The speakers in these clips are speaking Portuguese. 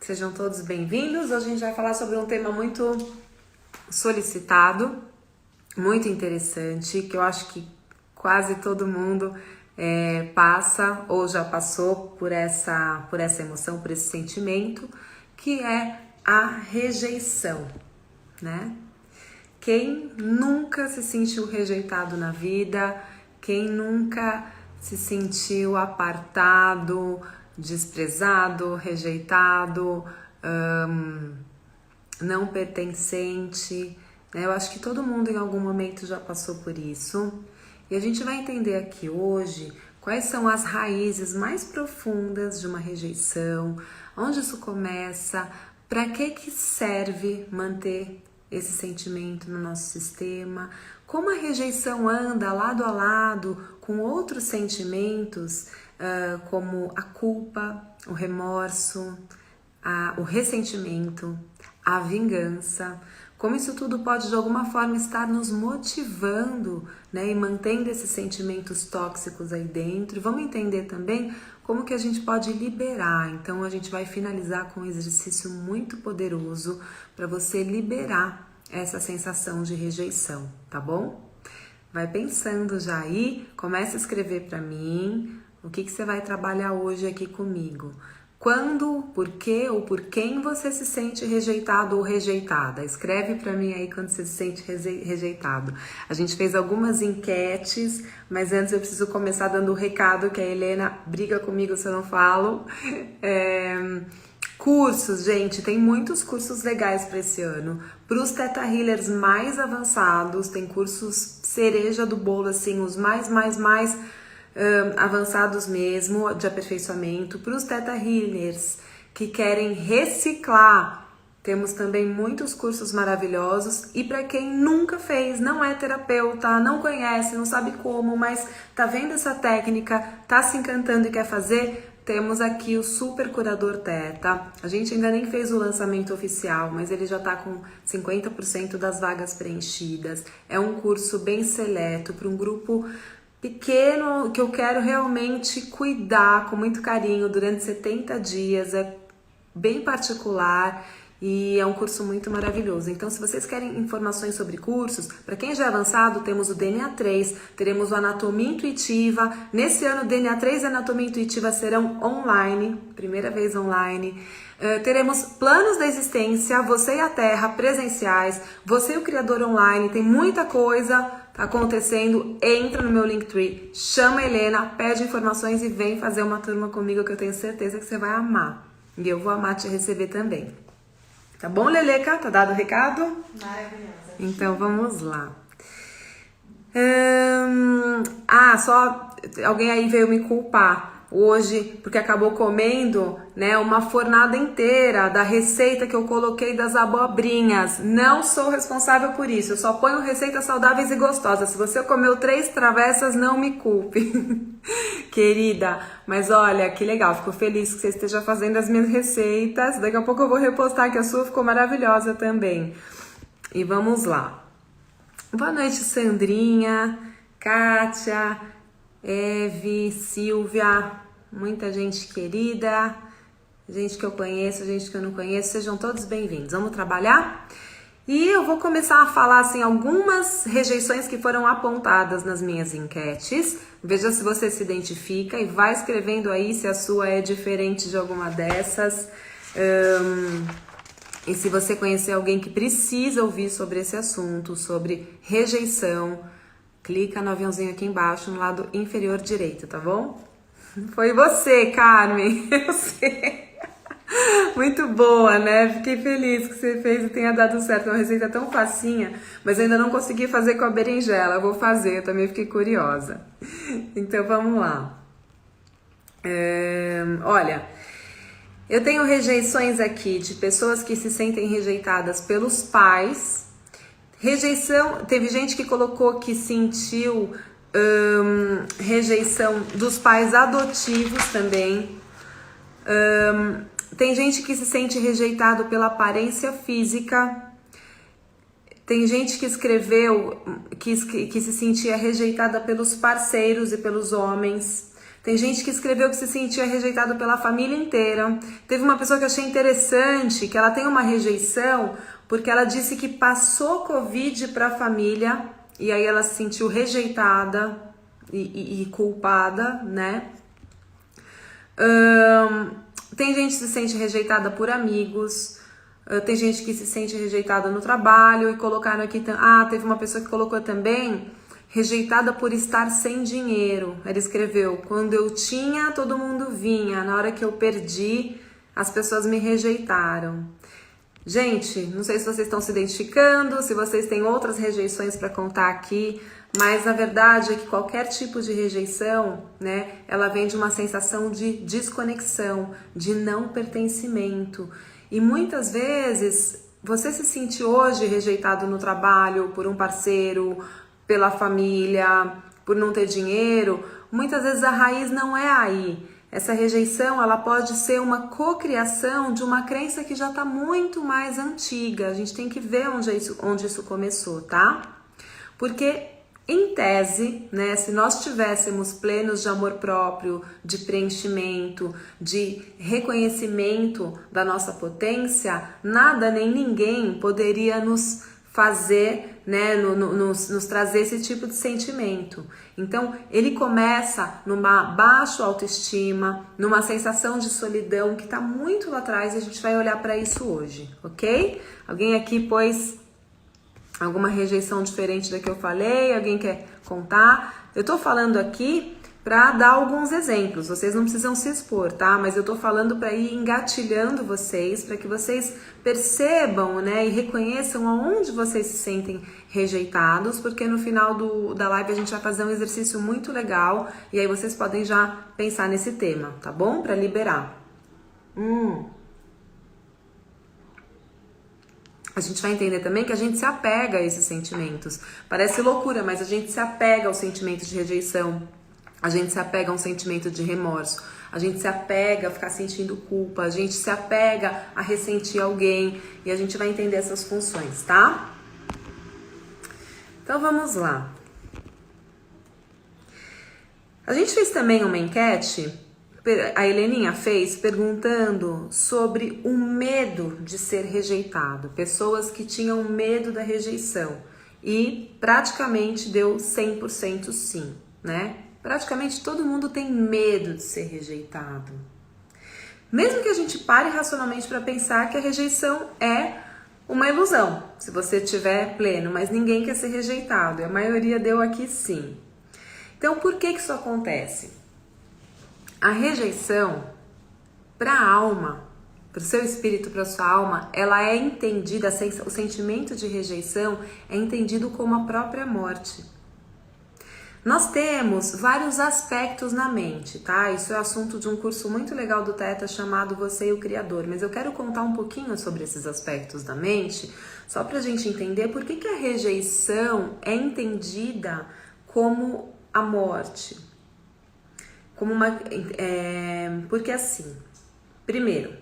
Sejam todos bem-vindos. Hoje a gente vai falar sobre um tema muito solicitado, muito interessante, que eu acho que quase todo mundo passa ou já passou por essa emoção, por esse sentimento, que é a rejeição, né? Quem nunca se sentiu rejeitado na vida? Quem nunca se sentiu apartado, desprezado, rejeitado, não pertencente, né? Eu acho que todo mundo em algum momento já passou por isso. E a gente vai entender aqui hoje quais são as raízes mais profundas de uma rejeição, onde isso começa, para que serve manter esse sentimento no nosso sistema, como a rejeição anda lado a lado com outros sentimentos, como a culpa, o remorso, o ressentimento, a vingança, como isso tudo pode de alguma forma estar nos motivando, né, e mantendo esses sentimentos tóxicos aí dentro. E vamos entender também como que a gente pode liberar. Então a gente vai finalizar com um exercício muito poderoso para você liberar essa sensação de rejeição, tá bom? Vai pensando já aí, começa a escrever para mim o que você vai trabalhar hoje aqui comigo. Quando, por quê ou por quem você se sente rejeitado ou rejeitada? Escreve para mim aí quando você se sente rejeitado. A gente fez algumas enquetes, mas antes eu preciso começar dando o recado que a Helena briga comigo se eu não falo. Cursos, gente, tem muitos cursos legais para esse ano. Para os Theta Healers mais avançados, tem cursos cereja do bolo, assim, os mais avançados mesmo, de aperfeiçoamento. Para os Theta Healers que querem reciclar, temos também muitos cursos maravilhosos. E para quem nunca fez, não é terapeuta, não conhece, não sabe como, mas tá vendo essa técnica, tá se encantando e quer fazer, temos aqui o Super Curador Theta. A gente ainda nem fez o lançamento oficial, mas ele já tá com 50% das vagas preenchidas. É um curso bem seleto para um grupo pequeno que eu quero realmente cuidar com muito carinho durante 70 dias. É bem particular e é um curso muito maravilhoso. Então, se vocês querem informações sobre cursos, para quem já é avançado, temos o DNA 3, teremos o Anatomia Intuitiva. Nesse ano, o DNA 3 e a Anatomia Intuitiva serão online, primeira vez online. Teremos Planos da Existência, Você e a Terra, presenciais, Você e o Criador online, tem muita coisa acontecendo. Entra no meu Linktree, chama a Helena, pede informações e vem fazer uma turma comigo que eu tenho certeza que você vai amar. E eu vou amar te receber também. Tá bom, Leleca? Tá dado o recado? Maravilhosa. Então vamos lá. Só alguém aí veio me culpar hoje, porque acabou comendo, né, uma fornada inteira da receita que eu coloquei das abobrinhas. Não sou responsável por isso, eu só ponho receitas saudáveis e gostosas. Se você comeu 3 travessas, não me culpe, querida. Mas olha, que legal, fico feliz que você esteja fazendo as minhas receitas. Daqui a pouco eu vou repostar que a sua ficou maravilhosa também. E vamos lá. Boa noite, Sandrinha, Kátia, Eve, Silvia, muita gente querida, gente que eu conheço, gente que eu não conheço, sejam todos bem-vindos. Vamos trabalhar? E eu vou começar a falar assim algumas rejeições que foram apontadas nas minhas enquetes. Veja se você se identifica e vai escrevendo aí se a sua é diferente de alguma dessas. E se você conhecer alguém que precisa ouvir sobre esse assunto, sobre rejeição, clica no aviãozinho aqui embaixo, no lado inferior direito, tá bom? Foi você, Carmen, eu sei. Muito boa, né? Fiquei feliz que você fez e tenha dado certo. É uma receita tão facinha, mas ainda não consegui fazer com a berinjela. Eu vou fazer, eu também fiquei curiosa. Então, vamos lá. Olha, eu tenho rejeições aqui de pessoas que se sentem rejeitadas pelos pais. Rejeição, teve gente que colocou que sentiu rejeição dos pais adotivos também. Tem gente que se sente rejeitado pela aparência física. Tem gente que escreveu que se sentia rejeitada pelos parceiros e pelos homens. Tem gente que escreveu que se sentia rejeitado pela família inteira. Teve uma pessoa que eu achei interessante, que ela tem uma rejeição, porque ela disse que passou Covid para a família, e aí ela se sentiu rejeitada e culpada, né? Tem gente que se sente rejeitada por amigos, tem gente que se sente rejeitada no trabalho, e colocaram aqui, teve uma pessoa que colocou também, rejeitada por estar sem dinheiro. Ela escreveu, quando eu tinha, todo mundo vinha, na hora que eu perdi, as pessoas me rejeitaram. Gente, não sei se vocês estão se identificando, se vocês têm outras rejeições para contar aqui, mas a verdade é que qualquer tipo de rejeição, né, ela vem de uma sensação de desconexão, de não pertencimento. E muitas vezes você se sente hoje rejeitado no trabalho por um parceiro, pela família, por não ter dinheiro. Muitas vezes a raiz não é aí. Essa rejeição, ela pode ser uma cocriação de uma crença que já está muito mais antiga. A gente tem que ver onde isso começou, tá? Porque, em tese, né, se nós tivéssemos plenos de amor próprio, de preenchimento, de reconhecimento da nossa potência, nada nem ninguém poderia nos fazer, né, nos trazer esse tipo de sentimento. Então, ele começa numa baixa autoestima, numa sensação de solidão que está muito lá atrás, e a gente vai olhar para isso hoje, ok? Alguém aqui pôs alguma rejeição diferente da que eu falei? Alguém quer contar? Eu tô falando aqui para dar alguns exemplos, vocês não precisam se expor, tá? Mas eu tô falando para ir engatilhando vocês, para que vocês percebam, né, e reconheçam aonde vocês se sentem rejeitados, porque no final da live a gente vai fazer um exercício muito legal, e aí vocês podem já pensar nesse tema, tá bom? Para liberar. A gente vai entender também que a gente se apega a esses sentimentos. Parece loucura, mas a gente se apega ao sentimento de rejeição. A gente se apega a um sentimento de remorso, a gente se apega a ficar sentindo culpa, a gente se apega a ressentir alguém, e a gente vai entender essas funções, tá? Então vamos lá. A gente fez também uma enquete, a Heleninha fez, perguntando sobre o medo de ser rejeitado, pessoas que tinham medo da rejeição, e praticamente deu 100% sim, né? Praticamente todo mundo tem medo de ser rejeitado. Mesmo que a gente pare racionalmente para pensar que a rejeição é uma ilusão, se você estiver pleno, mas ninguém quer ser rejeitado, e a maioria deu aqui sim. Então, por que isso acontece? A rejeição, para a alma, para o seu espírito, para a sua alma, ela é entendida, o sentimento de rejeição é entendido como a própria morte. Nós temos vários aspectos na mente, tá? Isso é assunto de um curso muito legal do Theta chamado Você e o Criador, mas eu quero contar um pouquinho sobre esses aspectos da mente, só pra gente entender por que a rejeição é entendida como a morte. Como uma... porque assim, primeiro,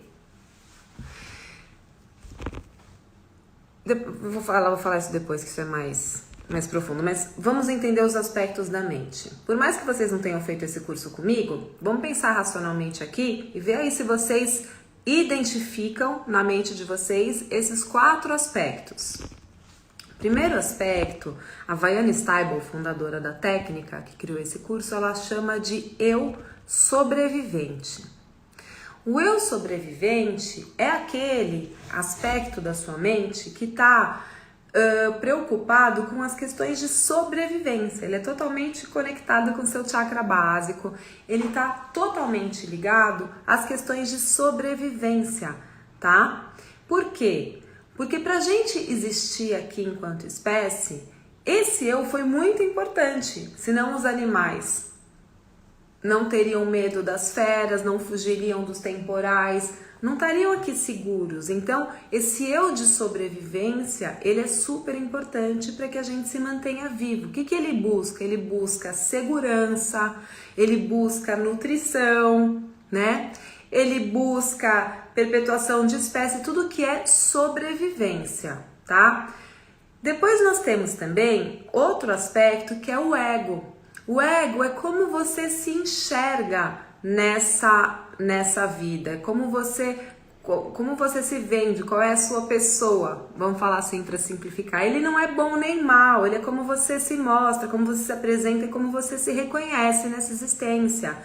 vou falar isso depois, que isso é mais profundo, mas vamos entender os aspectos da mente. Por mais que vocês não tenham feito esse curso comigo, vamos pensar racionalmente aqui e ver aí se vocês identificam na mente de vocês esses 4 aspectos. Primeiro aspecto, a Vianney Stibal, fundadora da técnica que criou esse curso, ela chama de eu sobrevivente. O eu sobrevivente é aquele aspecto da sua mente que está preocupado com as questões de sobrevivência. Ele é totalmente conectado com o seu chakra básico, ele está totalmente ligado às questões de sobrevivência, tá? Por quê? Porque para a gente existir aqui enquanto espécie, esse eu foi muito importante, senão os animais não teriam medo das feras, não fugiriam dos temporais, não estariam aqui seguros. Então, esse eu de sobrevivência, ele é super importante para que a gente se mantenha vivo. O que ele busca? Ele busca segurança, ele busca nutrição, né? Ele busca perpetuação de espécie, tudo que é sobrevivência, tá? Depois nós temos também outro aspecto que é o ego. O ego é como você se enxerga nessa vida, como você se vende, qual é a sua pessoa, vamos falar assim para simplificar. Ele não é bom nem mal, ele é como você se mostra, como você se apresenta e como você se reconhece nessa existência,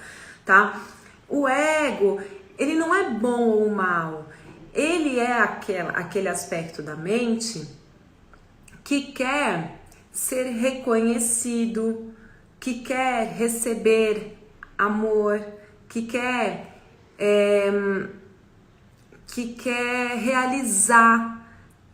tá? O ego, ele não é bom ou mal, ele é aquele aspecto da mente que quer ser reconhecido, que quer receber amor, que quer realizar.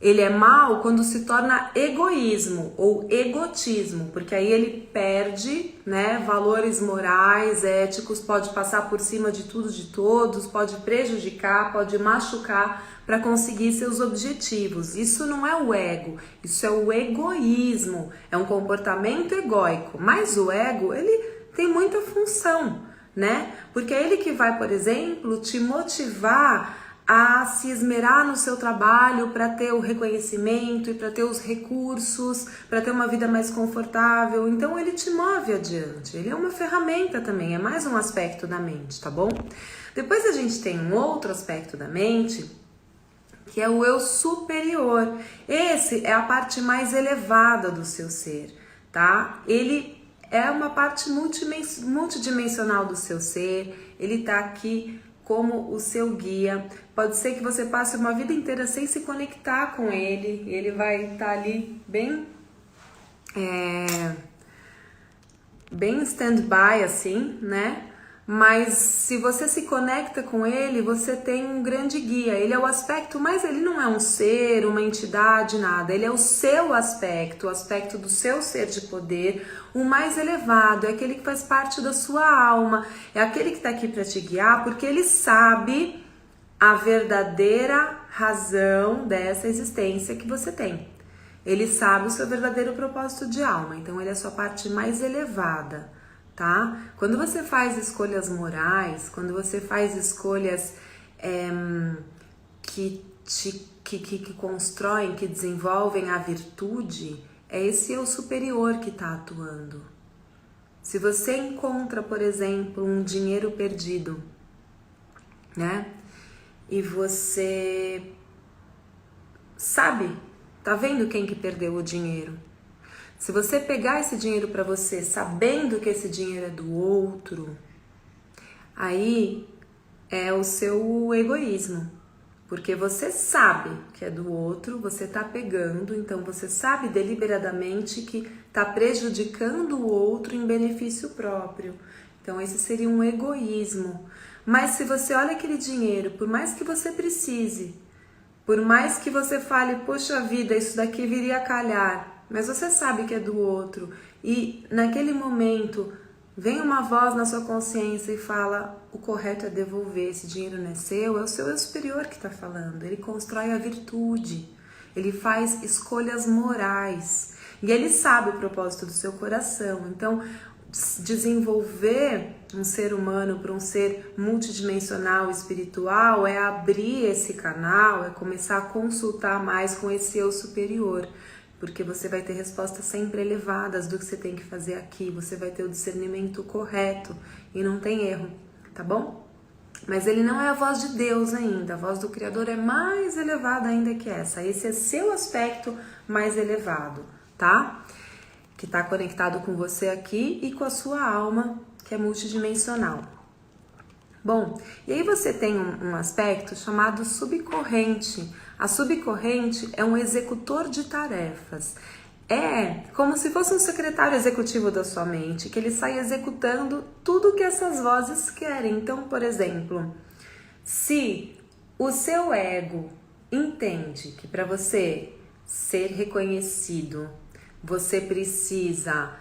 Ele é mal quando se torna egoísmo ou egotismo, porque aí ele perde, né, valores morais, éticos, pode passar por cima de tudo, de todos, pode prejudicar, pode machucar para conseguir seus objetivos. Isso não é o ego, isso é o egoísmo, é um comportamento egóico. Mas o ego, ele tem muita função, né? Porque é ele que vai, por exemplo, te motivar a se esmerar no seu trabalho para ter o reconhecimento e para ter os recursos, para ter uma vida mais confortável. Então ele te move adiante. Ele é uma ferramenta também, é mais um aspecto da mente, tá bom? Depois a gente tem um outro aspecto da mente, que é o eu superior. Esse é a parte mais elevada do seu ser, tá? Ele é uma parte multidimensional do seu ser, ele tá aqui como o seu guia. Pode ser que você passe uma vida inteira sem se conectar com ele vai estar ali bem stand-by assim, né? Mas se você se conecta com ele, você tem um grande guia. Ele é o aspecto, mas ele não é um ser, uma entidade, nada. Ele é o seu aspecto, o aspecto do seu ser de poder, o mais elevado. É aquele que faz parte da sua alma. É aquele que está aqui para te guiar, porque ele sabe a verdadeira razão dessa existência que você tem. Ele sabe o seu verdadeiro propósito de alma. Então ele é a sua parte mais elevada. Tá? Quando você faz escolhas morais, quando você faz escolhas que constroem, que desenvolvem a virtude, é esse eu superior que está atuando. Se você encontra, por exemplo, um dinheiro perdido, né? E você sabe, tá vendo quem que perdeu o dinheiro? Se você pegar esse dinheiro para você, sabendo que esse dinheiro é do outro, aí é o seu egoísmo. Porque você sabe que é do outro, você tá pegando, então você sabe deliberadamente que tá prejudicando o outro em benefício próprio. Então esse seria um egoísmo. Mas se você olha aquele dinheiro, por mais que você precise, por mais que você fale, poxa vida, isso daqui viria a calhar, mas você sabe que é do outro e naquele momento vem uma voz na sua consciência e fala, o correto é devolver, esse dinheiro não é seu, é o seu eu superior que está falando. Ele constrói a virtude, ele faz escolhas morais e ele sabe o propósito do seu coração. Então desenvolver um ser humano para um ser multidimensional espiritual é abrir esse canal, é começar a consultar mais com esse eu superior. Porque você vai ter respostas sempre elevadas do que você tem que fazer aqui, você vai ter o discernimento correto e não tem erro, tá bom? Mas ele não é a voz de Deus ainda, a voz do Criador é mais elevada ainda que essa. Esse é seu aspecto mais elevado, tá? Que tá conectado com você aqui e com a sua alma, que é multidimensional. Bom, e aí você tem um aspecto chamado subcorrente. A subcorrente é um executor de tarefas. É como se fosse um secretário executivo da sua mente, que ele sai executando tudo que essas vozes querem. Então, por exemplo, se o seu ego entende que para você ser reconhecido, você precisa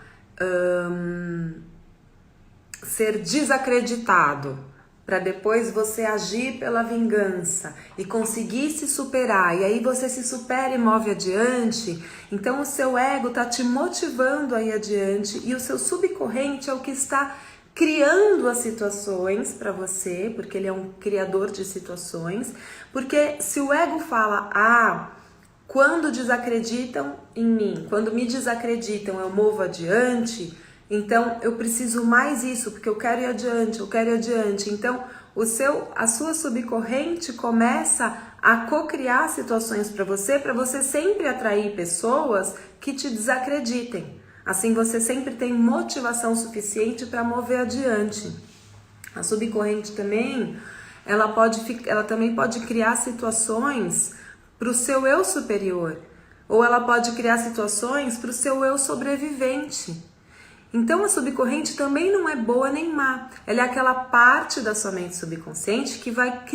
ser desacreditado, para depois você agir pela vingança e conseguir se superar, e aí você se supera e move adiante, então o seu ego está te motivando a ir adiante e o seu subcorrente é o que está criando as situações para você, porque ele é um criador de situações, porque se o ego fala, quando desacreditam em mim, quando me desacreditam eu movo adiante, Então eu preciso mais isso, porque eu quero ir adiante, eu quero ir adiante. Então a sua subcorrente começa a co-criar situações para você sempre atrair pessoas que te desacreditem. Assim você sempre tem motivação suficiente para mover adiante. A subcorrente também, ela também pode criar situações para o seu eu superior, ou ela pode criar situações para o seu eu sobrevivente. Então a subcorrente também não é boa nem má, ela é aquela parte da sua mente subconsciente que vai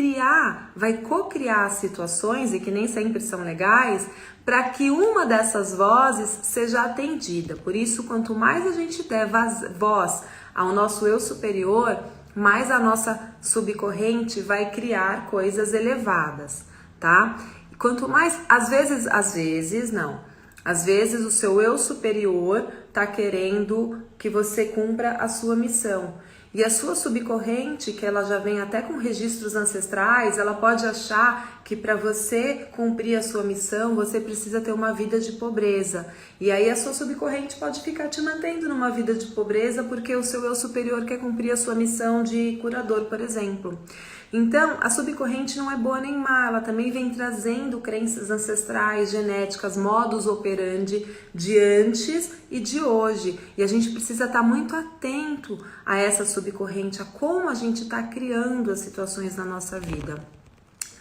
co-criar situações, e que nem sempre são legais, para que uma dessas vozes seja atendida. Por isso, quanto mais a gente der voz ao nosso eu superior, mais a nossa subcorrente vai criar coisas elevadas, tá? Quanto mais, às vezes o seu eu superior tá querendo que você cumpra a sua missão. E a sua subcorrente, que ela já vem até com registros ancestrais, ela pode achar que para você cumprir a sua missão, você precisa ter uma vida de pobreza. E aí a sua subcorrente pode ficar te mantendo numa vida de pobreza porque o seu eu superior quer cumprir a sua missão de curador, por exemplo. Então, a subcorrente não é boa nem má, ela também vem trazendo crenças ancestrais, genéticas, modus operandi de antes e de hoje. E a gente precisa estar muito atento a essa subcorrente, a como a gente está criando as situações na nossa vida.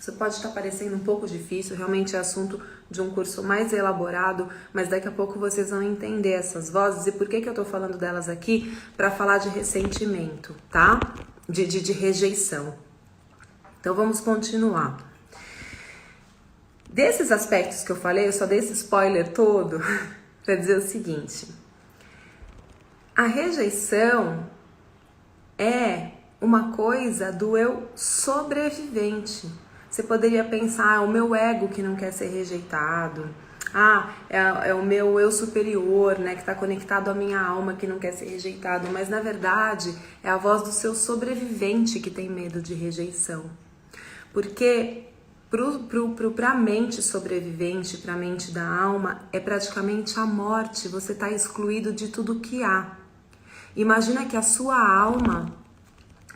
Isso pode estar parecendo um pouco difícil, realmente é assunto de um curso mais elaborado, mas daqui a pouco vocês vão entender essas vozes e por que eu estou falando delas aqui, para falar de ressentimento, tá? De rejeição. Então vamos continuar. Desses aspectos que eu falei, eu só dei esse spoiler todo para dizer o seguinte: a rejeição é uma coisa do eu sobrevivente. Você poderia pensar, o meu ego que não quer ser rejeitado, é o meu eu superior, né, que está conectado à minha alma que não quer ser rejeitado, mas na verdade é a voz do seu sobrevivente que tem medo de rejeição. Porque para a mente sobrevivente, para a mente da alma, é praticamente a morte, você está excluído de tudo que há. Imagina que a sua alma,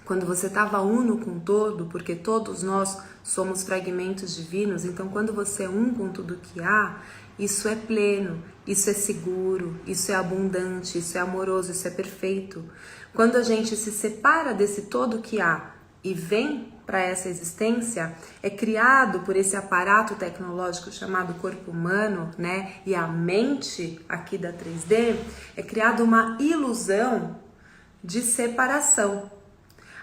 quando você estava uno com todo, porque todos nós somos fragmentos divinos, então quando você é um com tudo que há, isso é pleno, isso é seguro, isso é abundante, isso é amoroso, isso é perfeito. Quando a gente se separa desse todo que há e vem para essa existência, é criado por esse aparato tecnológico chamado corpo humano, né? E a mente aqui da 3D, é criada uma ilusão de separação.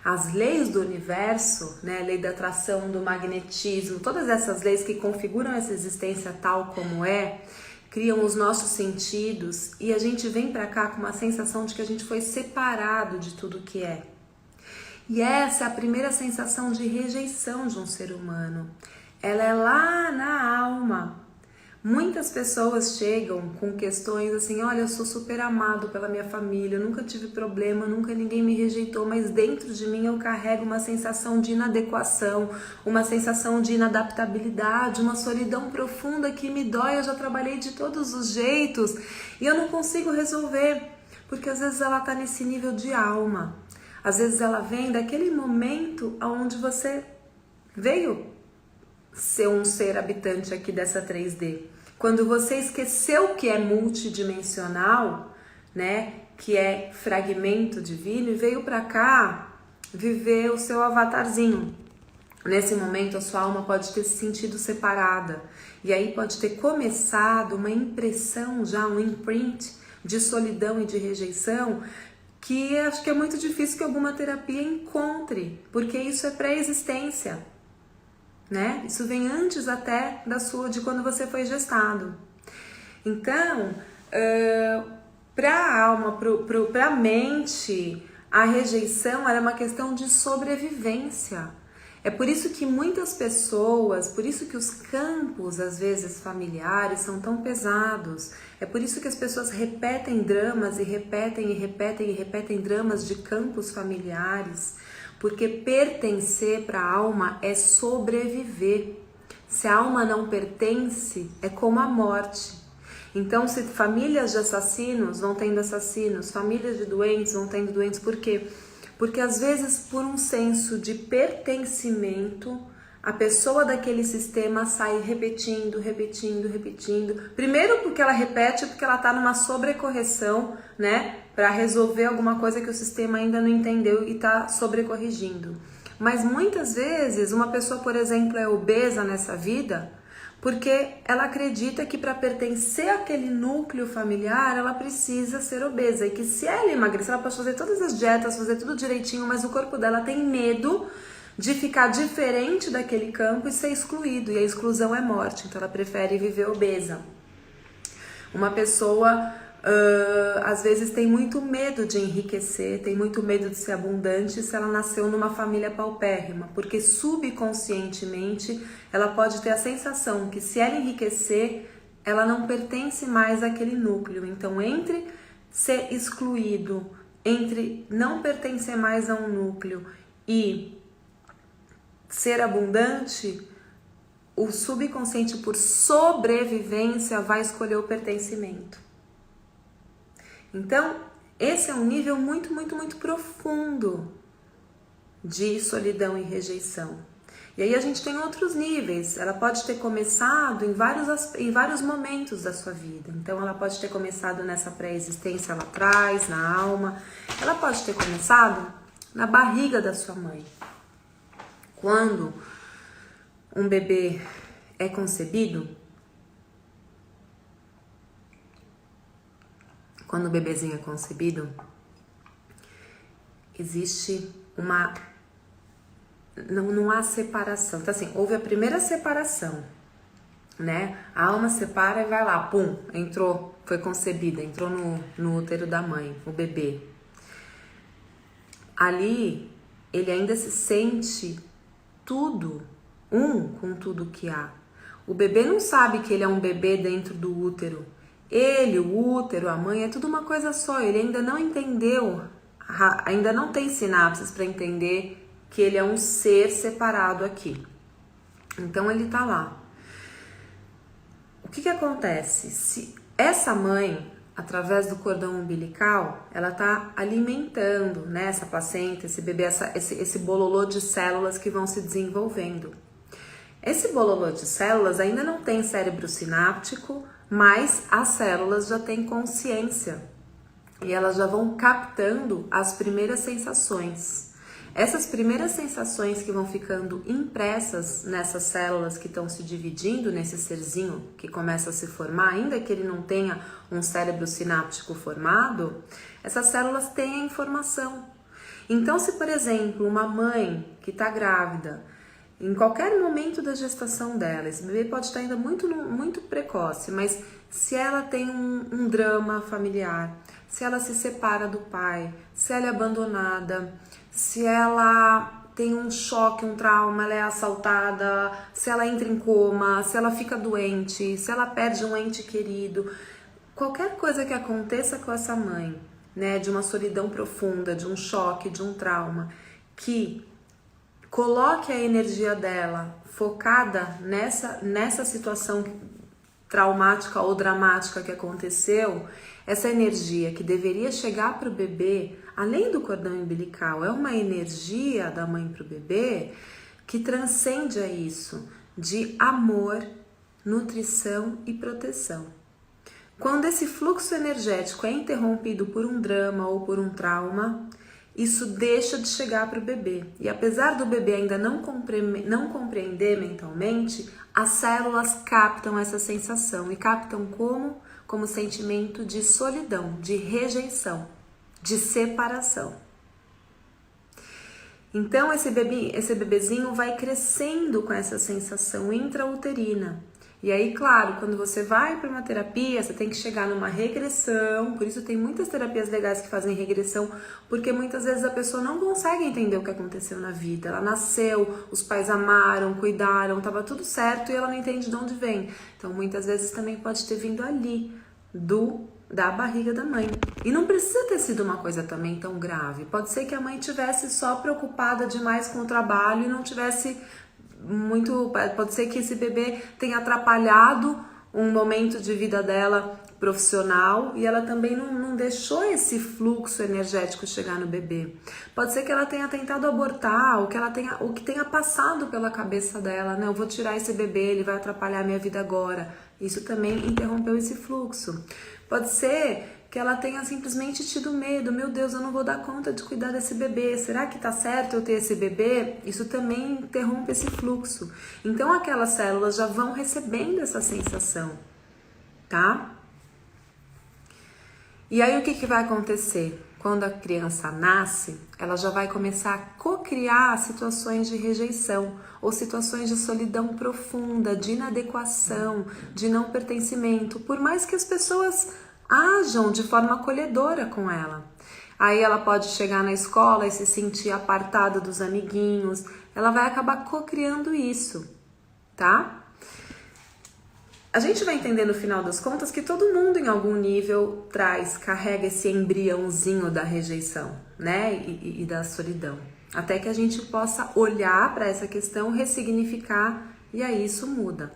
As leis do universo, né, lei da atração, do magnetismo, todas essas leis que configuram essa existência tal como é, criam os nossos sentidos e a gente vem para cá com uma sensação de que a gente foi separado de tudo que é. E essa é a primeira sensação de rejeição de um ser humano. Ela é lá na alma. Muitas pessoas chegam com questões assim, olha, eu sou super amado pela minha família, eu nunca tive problema, nunca ninguém me rejeitou, mas dentro de mim eu carrego uma sensação de inadequação, uma sensação de inadaptabilidade, uma solidão profunda que me dói, eu já trabalhei de todos os jeitos e eu não consigo resolver, porque às vezes ela está nesse nível de alma, às vezes ela vem daquele momento onde você veio ser um ser habitante aqui dessa 3D. Quando você esqueceu que é multidimensional, né, que é fragmento divino, e veio para cá viver o seu avatarzinho. Nesse momento a sua alma pode ter se sentido separada, e aí pode ter começado uma impressão, já um imprint de solidão e de rejeição, que acho que é muito difícil que alguma terapia encontre, porque isso é pré-existência. Né? Isso vem antes até de quando você foi gestado. Então, para a alma, para a mente, a rejeição era uma questão de sobrevivência. É por isso que muitas pessoas, por isso que os campos, às vezes familiares, são tão pesados. É por isso que as pessoas repetem dramas e repetem dramas de campos familiares. Porque pertencer para a alma é sobreviver. Se a alma não pertence, é como a morte. Então, se famílias de assassinos vão tendo assassinos, famílias de doentes vão tendo doentes, por quê? Porque às vezes, por um senso de pertencimento, a pessoa daquele sistema sai repetindo. Primeiro porque ela repete, porque ela está numa sobrecorreção, né? Para resolver alguma coisa que o sistema ainda não entendeu e está sobrecorrigindo. Mas muitas vezes uma pessoa, por exemplo, é obesa nessa vida porque ela acredita que para pertencer àquele núcleo familiar ela precisa ser obesa e que se ela emagrecer ela pode fazer todas as dietas, fazer tudo direitinho, mas o corpo dela tem medo de ficar diferente daquele campo e ser excluído, e a exclusão é morte, então ela prefere viver obesa. Uma pessoa às vezes tem muito medo de enriquecer, tem muito medo de ser abundante se ela nasceu numa família paupérrima, porque subconscientemente ela pode ter a sensação que se ela enriquecer, ela não pertence mais àquele núcleo. Então, entre ser excluído, entre não pertencer mais a um núcleo e ser abundante, o subconsciente, por sobrevivência, vai escolher o pertencimento. Então, esse é um nível muito profundo de solidão e rejeição. E aí a gente tem outros níveis. Ela pode ter começado em vários momentos da sua vida. Então, ela pode ter começado nessa pré-existência lá atrás, na alma. Ela pode ter começado na barriga da sua mãe. Quando um bebê é concebido, quando o bebezinho é concebido, existe uma... Não há separação. Então, assim, houve a primeira separação, né? A alma separa e vai lá, pum, entrou, foi concebida, entrou no útero da mãe, o bebê. Ali, ele ainda se sente tudo, com tudo que há. O bebê não sabe que ele é um bebê dentro do útero. Ele, o útero, a mãe, é tudo uma coisa só. Ele ainda não entendeu, ainda não tem sinapses para entender que ele é um ser separado aqui. Então ele tá lá. O que acontece? Se essa mãe, através do cordão umbilical, ela tá alimentando, né, essa placenta, esse bebê, esse bololô de células que vão se desenvolvendo. Esse bololô de células ainda não tem cérebro sináptico, mas as células já têm consciência e elas já vão captando as primeiras sensações. Essas primeiras sensações que vão ficando impressas nessas células que estão se dividindo nesse serzinho que começa a se formar, ainda que ele não tenha um cérebro sináptico formado, essas células têm a informação. Então, se por exemplo, uma mãe que está grávida, em qualquer momento da gestação dela, esse bebê pode estar ainda muito precoce, mas se ela tem um drama familiar, se ela se separa do pai, se ela é abandonada, se ela tem um choque, um trauma, ela é assaltada, se ela entra em coma, se ela fica doente, se ela perde um ente querido, qualquer coisa que aconteça com essa mãe, né, de uma solidão profunda, de um choque, de um trauma, que coloque a energia dela focada nessa situação traumática ou dramática que aconteceu, essa energia que deveria chegar para o bebê, além do cordão umbilical, é uma energia da mãe para o bebê que transcende a isso, de amor, nutrição e proteção. Quando esse fluxo energético é interrompido por um drama ou por um trauma, isso deixa de chegar para o bebê. E apesar do bebê ainda não compreender mentalmente, as células captam essa sensação. E captam como? Como sentimento de solidão, de rejeição, de separação. Então esse bebezinho vai crescendo com essa sensação intrauterina. E aí, claro, quando você vai para uma terapia, você tem que chegar numa regressão, por isso tem muitas terapias legais que fazem regressão, porque muitas vezes a pessoa não consegue entender o que aconteceu na vida. Ela nasceu, os pais amaram, cuidaram, estava tudo certo e ela não entende de onde vem. Então, muitas vezes também pode ter vindo ali, da barriga da mãe. E não precisa ter sido uma coisa também tão grave. Pode ser que a mãe tivesse só preocupada demais com o trabalho e não tivesse... pode ser que esse bebê tenha atrapalhado um momento de vida dela profissional e ela também não deixou esse fluxo energético chegar no bebê. Pode ser que ela tenha tentado abortar, ou que tenha passado pela cabeça dela, né? Eu vou tirar esse bebê, ele vai atrapalhar a minha vida agora. Isso também interrompeu esse fluxo. Pode ser que ela tenha simplesmente tido medo. Meu Deus, eu não vou dar conta de cuidar desse bebê. Será que tá certo eu ter esse bebê? Isso também interrompe esse fluxo. Então aquelas células já vão recebendo essa sensação, tá? E aí o que vai acontecer? Quando a criança nasce, ela já vai começar a co-criar situações de rejeição ou situações de solidão profunda, de inadequação, de não pertencimento, por mais que as pessoas ajam de forma acolhedora com ela. Aí ela pode chegar na escola e se sentir apartada dos amiguinhos, ela vai acabar co-criando isso, tá? A gente vai entender no final das contas que todo mundo em algum nível carrega esse embriãozinho da rejeição, né? E da solidão. Até que a gente possa olhar para essa questão, ressignificar e aí isso muda.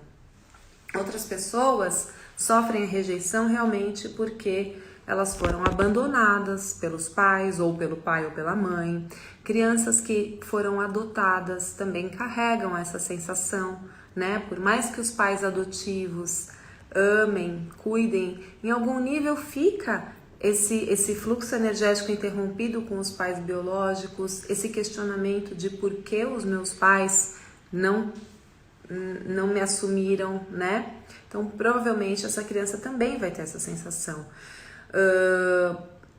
Outras pessoas sofrem a rejeição realmente porque elas foram abandonadas pelos pais, ou pelo pai ou pela mãe. Crianças que foram adotadas também carregam essa sensação, né? Por mais que os pais adotivos amem, cuidem, em algum nível fica esse fluxo energético interrompido com os pais biológicos, esse questionamento de por que os meus pais não me assumiram, né? Então, provavelmente, essa criança também vai ter essa sensação.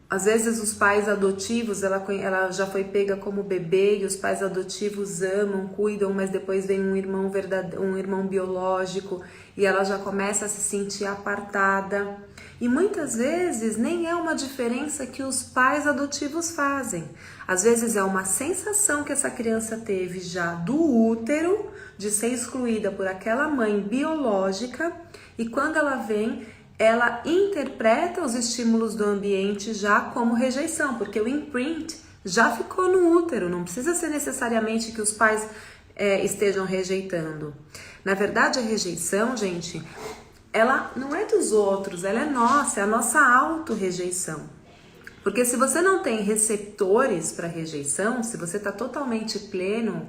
Às vezes, os pais adotivos, ela já foi pega como bebê e os pais adotivos amam, cuidam, mas depois vem um irmão biológico e ela já começa a se sentir apartada. E muitas vezes nem é uma diferença que os pais adotivos fazem. Às vezes é uma sensação que essa criança teve já do útero, de ser excluída por aquela mãe biológica, e quando ela vem, ela interpreta os estímulos do ambiente já como rejeição, porque o imprint já ficou no útero, não precisa ser necessariamente que os pais estejam rejeitando. Na verdade, a rejeição, gente, ela não é dos outros, ela é nossa, é a nossa auto-rejeição. Porque se você não tem receptores para rejeição, se você está totalmente pleno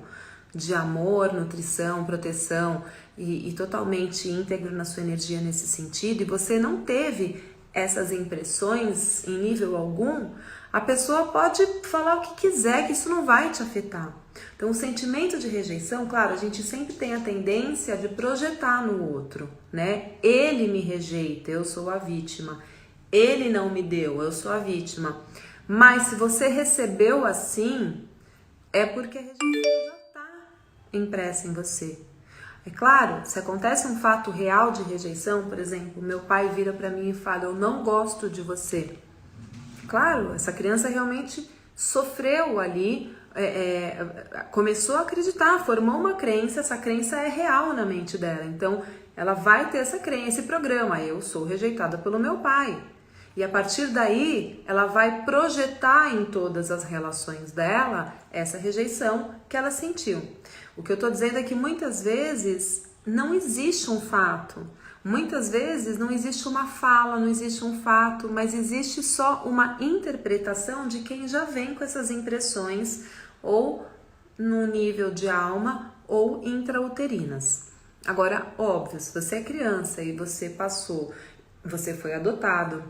de amor, nutrição, proteção e totalmente íntegro na sua energia nesse sentido, e você não teve essas impressões em nível algum, a pessoa pode falar o que quiser, que isso não vai te afetar. Então, o sentimento de rejeição, claro, a gente sempre tem a tendência de projetar no outro, né? Ele me rejeita, eu sou a vítima. Ele não me deu, eu sou a vítima. Mas se você recebeu assim, é porque a rejeição já está impressa em você. É claro, se acontece um fato real de rejeição, por exemplo, meu pai vira para mim e fala, eu não gosto de você. Claro, essa criança realmente sofreu ali, começou a acreditar, formou uma crença, essa crença é real na mente dela. Então, ela vai ter essa crença, esse programa, eu sou rejeitada pelo meu pai. E a partir daí, ela vai projetar em todas as relações dela essa rejeição que ela sentiu. O que eu tô dizendo é que muitas vezes não existe um fato. Muitas vezes não existe uma fala, não existe um fato, mas existe só uma interpretação de quem já vem com essas impressões, ou no nível de alma ou intrauterinas. Agora, óbvio, se você é criança e você foi adotado,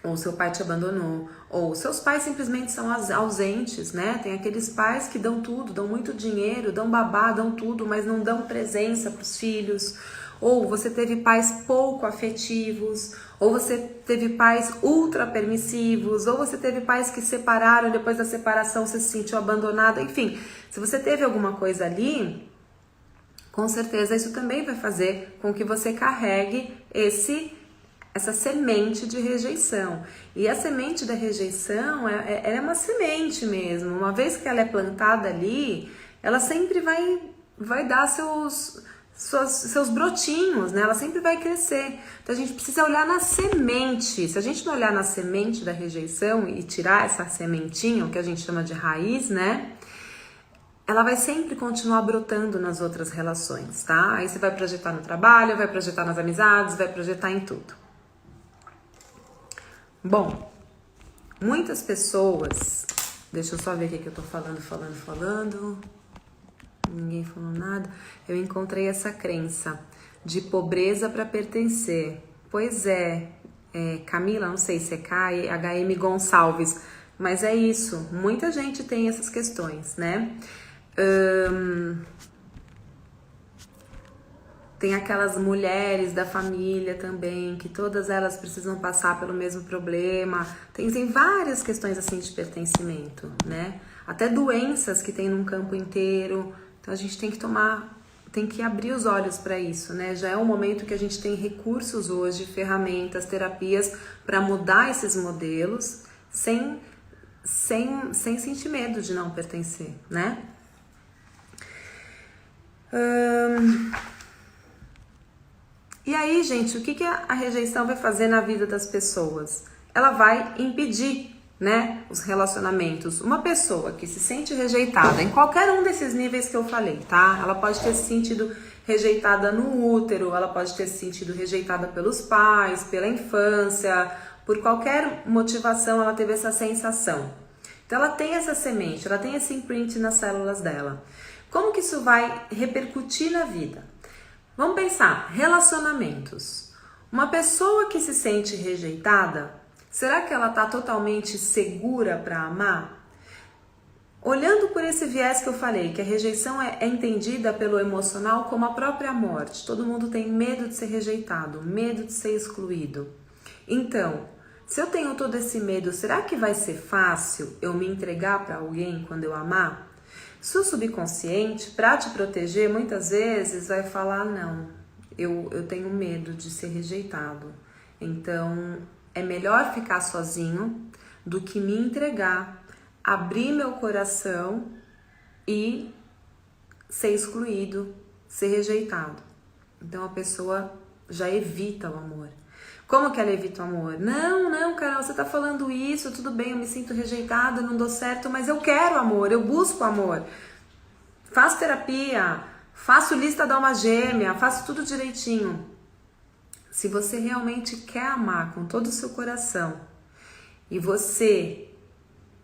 ou seu pai te abandonou, ou seus pais simplesmente são ausentes, né? Tem aqueles pais que dão tudo, dão muito dinheiro, dão babá, dão tudo, mas não dão presença para os filhos. Ou você teve pais pouco afetivos, ou você teve pais ultra permissivos, ou você teve pais que separaram, depois da separação você se sentiu abandonada. Enfim, se você teve alguma coisa ali, com certeza isso também vai fazer com que você carregue essa semente de rejeição. E a semente da rejeição, ela é uma semente mesmo. Uma vez que ela é plantada ali, ela sempre vai dar seus brotinhos, né? Ela sempre vai crescer. Então a gente precisa olhar na semente. Se a gente não olhar na semente da rejeição e tirar essa sementinha, o que a gente chama de raiz, né? ela vai sempre continuar brotando nas outras relações, tá? Aí você vai projetar no trabalho, vai projetar nas amizades, vai projetar em tudo. Bom, muitas pessoas... Deixa eu só ver o que eu tô falando. Ninguém falou nada. Eu encontrei essa crença de pobreza para pertencer. Pois é, Camila, não sei se é HM Gonçalves, mas é isso. Muita gente tem essas questões, né? Tem aquelas mulheres da família também, que todas elas precisam passar pelo mesmo problema. Tem várias questões assim de pertencimento, né? Até doenças que tem num campo inteiro. Então a gente tem que abrir os olhos para isso, né? Já é um momento que a gente tem recursos hoje, ferramentas, terapias para mudar esses modelos sem sentir medo de não pertencer, né? E aí, gente, o que a rejeição vai fazer na vida das pessoas? Ela vai impedir, né, os relacionamentos. Uma pessoa que se sente rejeitada em qualquer um desses níveis que eu falei, tá? Ela pode ter se sentido rejeitada no útero, ela pode ter se sentido rejeitada pelos pais, pela infância, por qualquer motivação ela teve essa sensação. Então ela tem essa semente, ela tem esse imprint nas células dela. Como que isso vai repercutir na vida? Vamos pensar, relacionamentos. Uma pessoa que se sente rejeitada, será que ela está totalmente segura para amar? Olhando por esse viés que eu falei, que a rejeição é entendida pelo emocional como a própria morte. Todo mundo tem medo de ser rejeitado, medo de ser excluído. Então, se eu tenho todo esse medo, será que vai ser fácil eu me entregar para alguém quando eu amar? Seu subconsciente, para te proteger, muitas vezes vai falar, não, eu tenho medo de ser rejeitado. Então, é melhor ficar sozinho do que me entregar, abrir meu coração e ser excluído, ser rejeitado. Então, a pessoa já evita o amor. Como que ela evita o amor? Não, Carol, você tá falando isso, tudo bem, eu me sinto rejeitada, não dou certo, mas eu quero amor, eu busco amor. Faço terapia, faço lista da alma gêmea, faço tudo direitinho. Se você realmente quer amar com todo o seu coração e você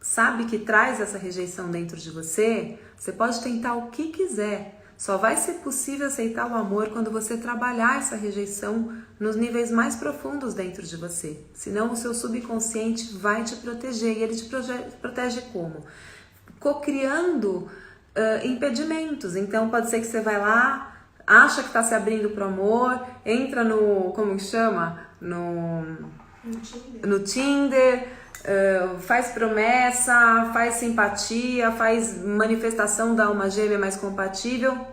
sabe que traz essa rejeição dentro de você, você pode tentar o que quiser. Só vai ser possível aceitar o amor quando você trabalhar essa rejeição nos níveis mais profundos dentro de você. Senão o seu subconsciente vai te proteger. E ele te protege como? Cocriando impedimentos. Então pode ser que você vai lá, acha que está se abrindo para o amor, entra no, como que chama? No Tinder, faz promessa, faz simpatia, faz manifestação da alma gêmea mais compatível.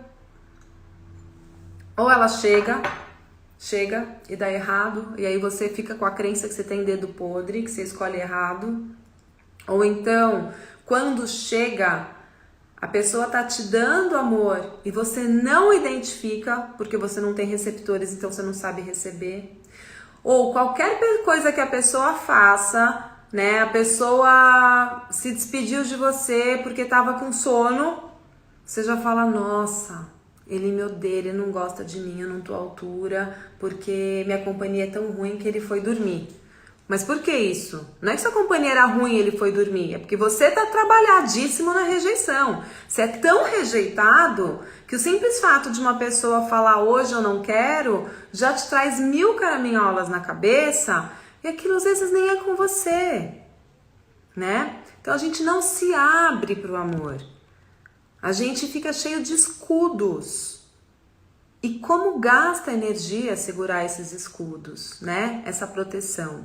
Ou ela chega e dá errado, e aí você fica com a crença que você tem dedo podre, que você escolhe errado. Ou então, quando chega, a pessoa tá te dando amor e você não identifica, porque você não tem receptores, então você não sabe receber. Ou qualquer coisa que a pessoa faça, né? A pessoa se despediu de você porque tava com sono, você já fala, nossa, ele me odeia, ele não gosta de mim, eu não tô à altura, porque minha companhia é tão ruim que ele foi dormir. Mas por que isso? Não é que sua companhia era ruim e ele foi dormir, é porque você tá trabalhadíssimo na rejeição. Você é tão rejeitado que o simples fato de uma pessoa falar hoje eu não quero, já te traz 1000 caraminholas na cabeça e aquilo às vezes nem é com você, né? Então a gente não se abre pro amor. A gente fica cheio de escudos. E como gasta energia segurar esses escudos, né? Essa proteção.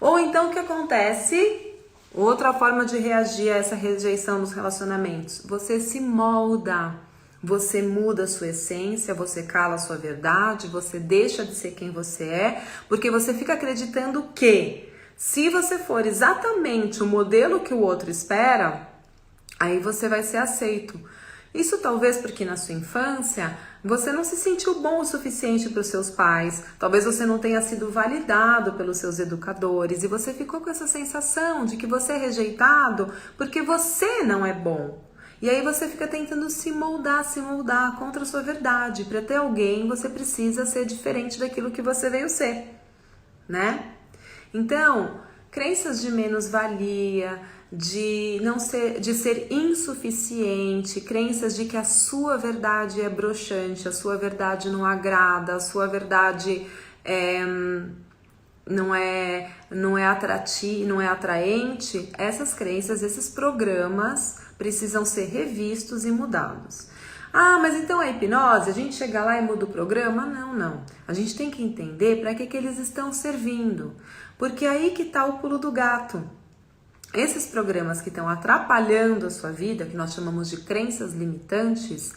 Ou então o que acontece? Outra forma de reagir a essa rejeição nos relacionamentos. Você se molda. Você muda a sua essência, você cala a sua verdade, você deixa de ser quem você é, porque você fica acreditando que se você for exatamente o modelo que o outro espera, aí você vai ser aceito. Isso talvez porque na sua infância você não se sentiu bom o suficiente para os seus pais, talvez você não tenha sido validado pelos seus educadores e você ficou com essa sensação de que você é rejeitado porque você não é bom. E aí você fica tentando se moldar contra a sua verdade. Para ter alguém, você precisa ser diferente daquilo que você veio ser, né? Então, crenças de menos-valia, de ser insuficiente, crenças de que a sua verdade é broxante, a sua verdade não agrada, a sua verdade não é atraente, essas crenças, esses programas precisam ser revistos e mudados. Ah, mas então a hipnose, a gente chega lá e muda o programa? Não. A gente tem que entender para que eles estão servindo. Porque é aí que está o pulo do gato. Esses programas que estão atrapalhando a sua vida, que nós chamamos de crenças limitantes,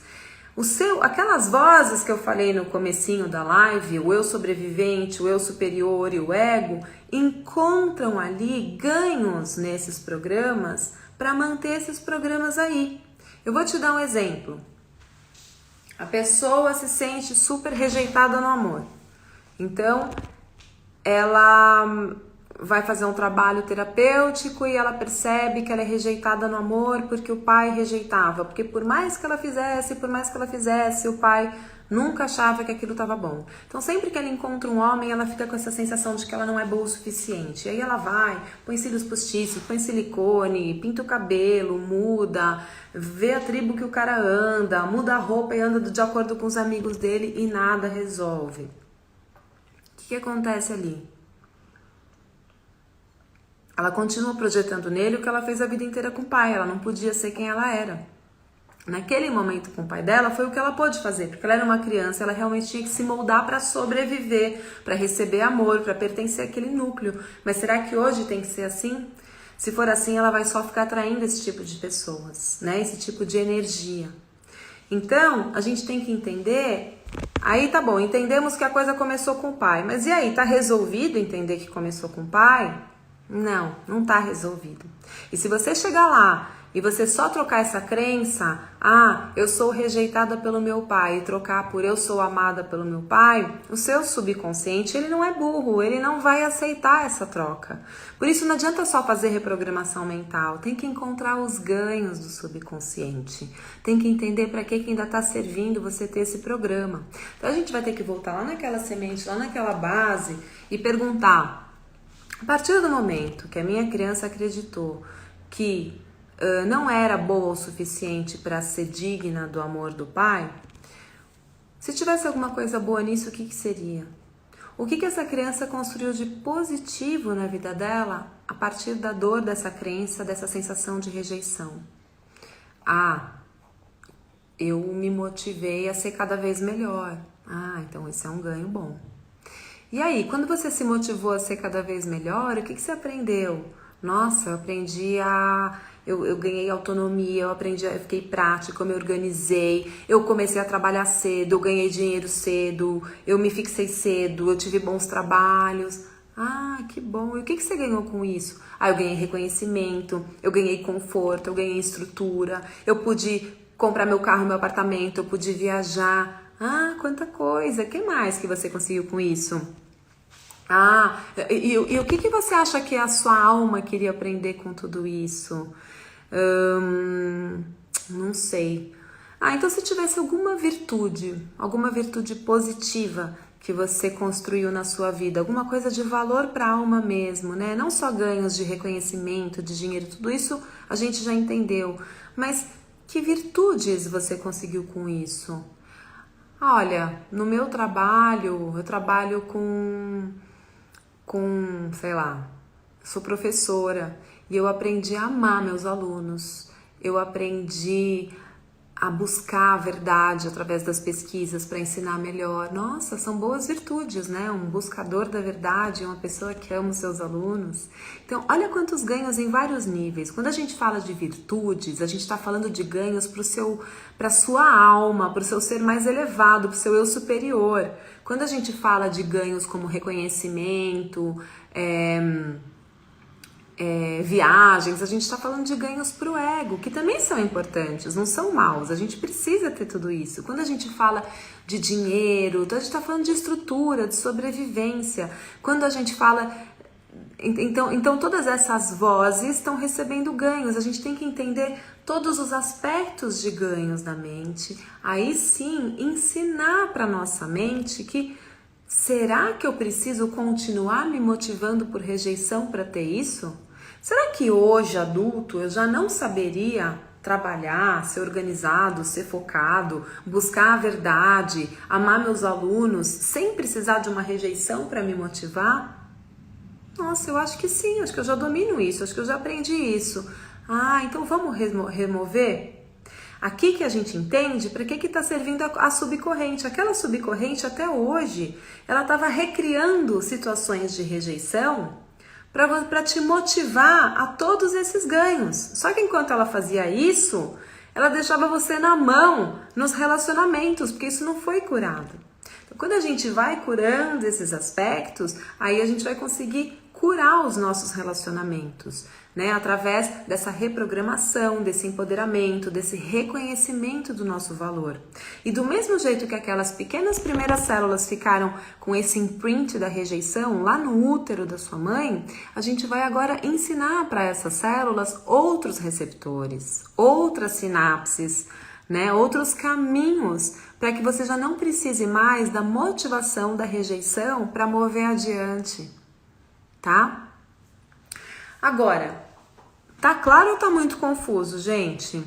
aquelas vozes que eu falei no comecinho da live, o eu sobrevivente, o eu superior e o ego, encontram ali ganhos nesses programas para manter esses programas aí. Eu vou te dar um exemplo. A pessoa se sente super rejeitada no amor. Então, ela vai fazer um trabalho terapêutico e ela percebe que ela é rejeitada no amor porque o pai rejeitava. Porque por mais que ela fizesse, o pai nunca achava que aquilo estava bom. Então sempre que ela encontra um homem, ela fica com essa sensação de que ela não é boa o suficiente. E aí ela vai, põe cílios postiços, põe silicone, pinta o cabelo, muda, vê a tribo que o cara anda, muda a roupa e anda de acordo com os amigos dele e nada resolve. O que acontece ali? Ela continua projetando nele o que ela fez a vida inteira com o pai. Ela não podia ser quem ela era. Naquele momento com o pai dela foi o que ela pôde fazer, porque ela era uma criança, ela realmente tinha que se moldar para sobreviver, para receber amor, para pertencer àquele núcleo. Mas será que hoje tem que ser assim? Se for assim, ela vai só ficar atraindo esse tipo de pessoas, né? Esse tipo de energia. Então, a gente tem que entender. Aí tá bom, entendemos que a coisa começou com o pai, mas e aí, tá resolvido entender que começou com o pai? Não tá resolvido. E se você chegar lá e você só trocar essa crença, eu sou rejeitada pelo meu pai, e trocar por eu sou amada pelo meu pai, o seu subconsciente, ele não é burro, ele não vai aceitar essa troca. Por isso não adianta só fazer reprogramação mental, tem que encontrar os ganhos do subconsciente, tem que entender para que ainda está servindo você ter esse programa. Então a gente vai ter que voltar lá naquela semente, lá naquela base e perguntar, a partir do momento que a minha criança acreditou que não era boa o suficiente para ser digna do amor do pai, se tivesse alguma coisa boa nisso, o que seria? O que essa criança construiu de positivo na vida dela a partir da dor dessa crença, dessa sensação de rejeição? Eu me motivei a ser cada vez melhor. Então esse é um ganho bom. E aí, quando você se motivou a ser cada vez melhor, o que você aprendeu? Nossa, eu aprendi eu ganhei autonomia, eu fiquei prática, eu me organizei, eu comecei a trabalhar cedo, eu ganhei dinheiro cedo, eu me fixei cedo, eu tive bons trabalhos. Que bom. E o que você ganhou com isso? Eu ganhei reconhecimento, eu ganhei conforto, eu ganhei estrutura, eu pude comprar meu carro, meu apartamento, eu pude viajar. Quanta coisa. O que mais que você conseguiu com isso? E o que você acha que a sua alma queria aprender com tudo isso? Não sei. Então se tivesse alguma virtude positiva que você construiu na sua vida, alguma coisa de valor para a alma mesmo, né? Não só ganhos de reconhecimento, de dinheiro, tudo isso a gente já entendeu. Mas que virtudes você conseguiu com isso? Olha, no meu trabalho, eu trabalho com sei lá, sou professora e eu aprendi a amar meus alunos, eu aprendi a buscar a verdade através das pesquisas para ensinar melhor. Nossa, são boas virtudes, né? Um buscador da verdade, uma pessoa que ama os seus alunos. Então, olha quantos ganhos em vários níveis. Quando a gente fala de virtudes, a gente está falando de ganhos para a sua alma, para o seu ser mais elevado, para o seu eu superior. Quando a gente fala de ganhos como reconhecimento, viagens, a gente está falando de ganhos para o ego, que também são importantes, não são maus, a gente precisa ter tudo isso. Quando a gente fala de dinheiro, então a gente está falando de estrutura, de sobrevivência. Quando a gente fala Então todas essas vozes estão recebendo ganhos. A gente tem que entender todos os aspectos de ganhos da mente. Aí sim, ensinar para nossa mente que será que eu preciso continuar me motivando por rejeição para ter isso? Será que hoje, adulto, eu já não saberia trabalhar, ser organizado, ser focado, buscar a verdade, amar meus alunos, sem precisar de uma rejeição para me motivar? Nossa, eu acho que sim, acho que eu já domino isso, acho que eu já aprendi isso. Ah, então vamos remover? Aqui que a gente entende para que está servindo a subcorrente. Aquela subcorrente, até hoje, ela estava recriando situações de rejeição para te motivar a todos esses ganhos. Só que enquanto ela fazia isso, ela deixava você na mão nos relacionamentos, porque isso não foi curado. Então, quando a gente vai curando esses aspectos, aí a gente vai conseguir curar os nossos relacionamentos, né? Através dessa reprogramação, desse empoderamento, desse reconhecimento do nosso valor. E do mesmo jeito que aquelas pequenas primeiras células ficaram com esse imprint da rejeição lá no útero da sua mãe, a gente vai agora ensinar para essas células outros receptores, outras sinapses, né? Outros caminhos para que você já não precise mais da motivação da rejeição para mover adiante. Tá? Agora, tá claro ou tá muito confuso, gente?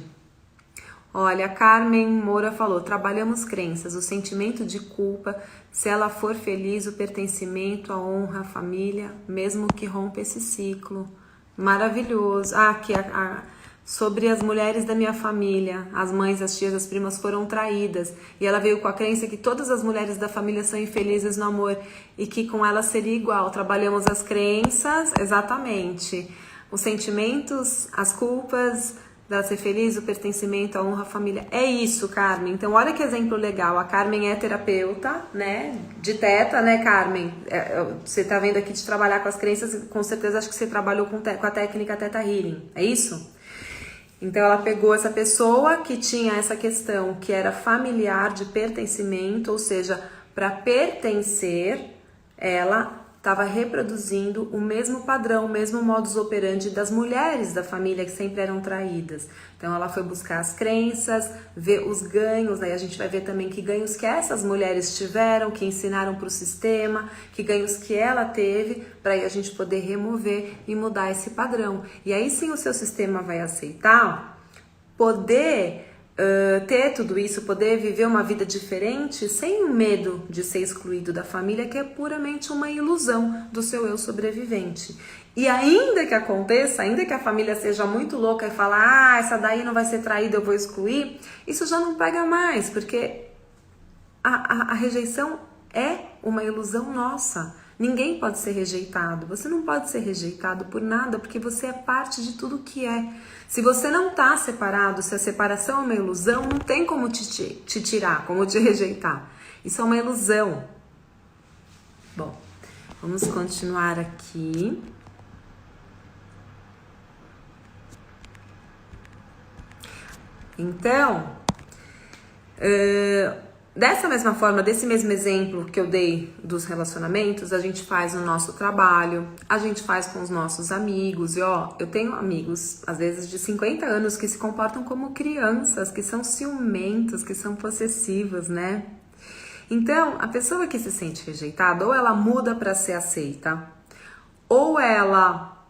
Olha, a Carmen Moura falou, trabalhamos crenças, o sentimento de culpa, se ela for feliz, o pertencimento, a honra, a família, mesmo que rompa esse ciclo. Maravilhoso. Ah, aqui sobre as mulheres da minha família, as mães, as tias, as primas foram traídas e ela veio com a crença que todas as mulheres da família são infelizes no amor e que com elas seria igual. Trabalhamos as crenças, exatamente, os sentimentos, as culpas dela ser feliz, o pertencimento, a honra, a família. É isso, Carmen. Então olha que exemplo legal. A Carmen é terapeuta, né, de teta, né, Carmen? Você tá vendo aqui de trabalhar com as crenças, com certeza acho que você trabalhou com a técnica Theta Healing, é isso? Então ela pegou essa pessoa que tinha essa questão que era familiar de pertencimento, ou seja, para pertencer, ela estava reproduzindo o mesmo padrão, o mesmo modus operandi das mulheres da família que sempre eram traídas. Então ela foi buscar as crenças, ver os ganhos, aí a gente vai ver também que ganhos que essas mulheres tiveram, que ensinaram para o sistema, que ganhos que ela teve, para aí a gente poder remover e mudar esse padrão. E aí sim o seu sistema vai aceitar poder ter tudo isso, poder viver uma vida diferente sem o medo de ser excluído da família, que é puramente uma ilusão do seu eu sobrevivente. E ainda que aconteça, ainda que a família seja muito louca e fala, essa daí não vai ser traída, eu vou excluir, isso já não pega mais, porque a rejeição é uma ilusão nossa. Ninguém pode ser rejeitado. Você não pode ser rejeitado por nada, porque você é parte de tudo que é. Se você não está separado, se a separação é uma ilusão, não tem como te tirar, como te rejeitar. Isso é uma ilusão. Bom, vamos continuar aqui. Então, dessa mesma forma, desse mesmo exemplo que eu dei dos relacionamentos, a gente faz no nosso trabalho, a gente faz com os nossos amigos. E eu tenho amigos, às vezes de 50 anos, que se comportam como crianças, que são ciumentos, que são possessivos, né? Então, a pessoa que se sente rejeitada, ou ela muda para ser aceita, ou ela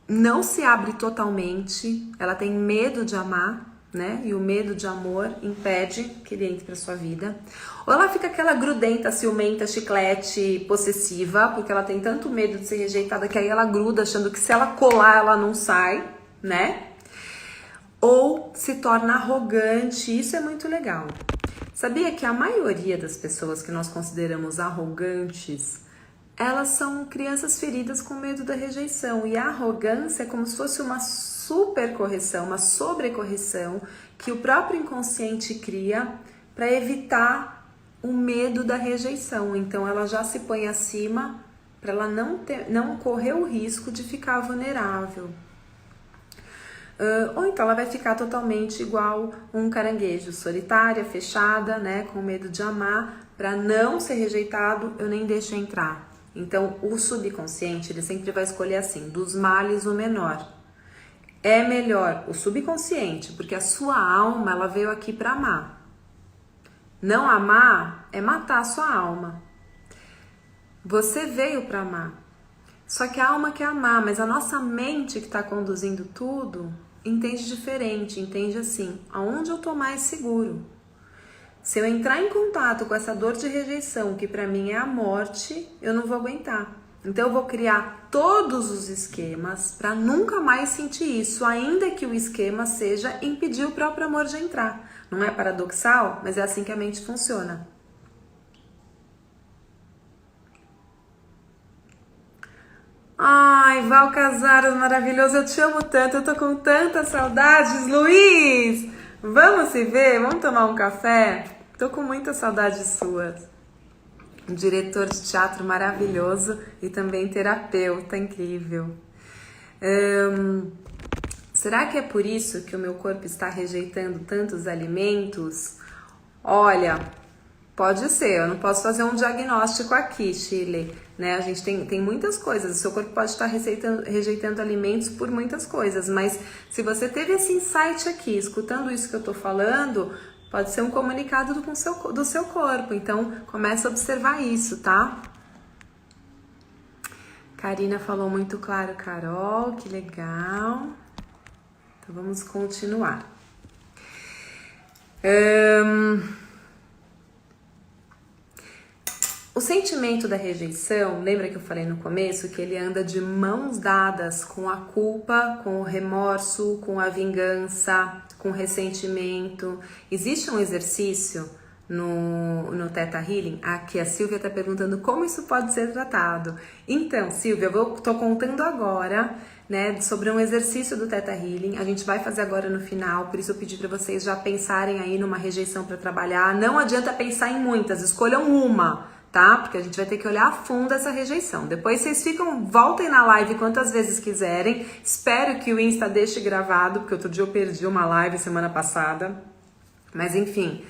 não se abre totalmente, ela tem medo de amar, né? E o medo de amor impede que ele entre para sua vida. Ou ela fica aquela grudenta, ciumenta, chiclete, possessiva, porque ela tem tanto medo de ser rejeitada que aí ela gruda, achando que se ela colar ela não sai, né? Ou se torna arrogante. Isso é muito legal. Sabia que a maioria das pessoas que nós consideramos arrogantes, elas são crianças feridas com medo da rejeição. E a arrogância é como se fosse uma supercorreção, uma sobrecorreção que o próprio inconsciente cria para evitar o medo da rejeição. Então ela já se põe acima para ela não correr o risco de ficar vulnerável. Ou então ela vai ficar totalmente igual um caranguejo, solitária, fechada, né, com medo de amar, para não ser rejeitado, eu nem deixo entrar. Então, o subconsciente, ele sempre vai escolher assim, dos males o menor. É melhor o subconsciente, porque a sua alma, ela veio aqui para amar. Não amar é matar a sua alma. Você veio para amar. Só que a alma quer amar, mas a nossa mente que está conduzindo tudo entende diferente, entende assim, aonde eu tô mais seguro. Se eu entrar em contato com essa dor de rejeição, que para mim é a morte, eu não vou aguentar. Então eu vou criar todos os esquemas para nunca mais sentir isso, ainda que o esquema seja impedir o próprio amor de entrar. Não é paradoxal? Mas é assim que a mente funciona. Ai, Val Casares, maravilhoso, eu te amo tanto, eu tô com tantas saudades. Luiz, vamos se ver? Vamos tomar um café? Tô com muitas saudades suas. Um diretor de teatro maravilhoso e também terapeuta incrível. Será que é por isso que o meu corpo está rejeitando tantos alimentos? Olha, pode ser, eu não posso fazer um diagnóstico aqui, Shirley, né? A gente tem muitas coisas, o seu corpo pode estar rejeitando alimentos por muitas coisas, mas se você teve esse insight aqui, escutando isso que eu tô falando, pode ser um comunicado do seu corpo, então começa a observar isso, tá? Karina falou muito claro, Carol, que legal. Então vamos continuar. O sentimento da rejeição, lembra que eu falei no começo que ele anda de mãos dadas com a culpa, com o remorso, com a vingança, com o ressentimento. Existe um exercício no Theta Healing, aqui a Silvia está perguntando como isso pode ser tratado. Então, Silvia, eu tô contando agora, né, sobre um exercício do Theta Healing. A gente vai fazer agora no final, por isso eu pedi para vocês já pensarem aí numa rejeição para trabalhar. Não adianta pensar em muitas, escolham uma, tá? Porque a gente vai ter que olhar a fundo essa rejeição. Depois vocês voltem na live quantas vezes quiserem. Espero que o Insta deixe gravado, porque outro dia eu perdi uma live semana passada. Mas enfim,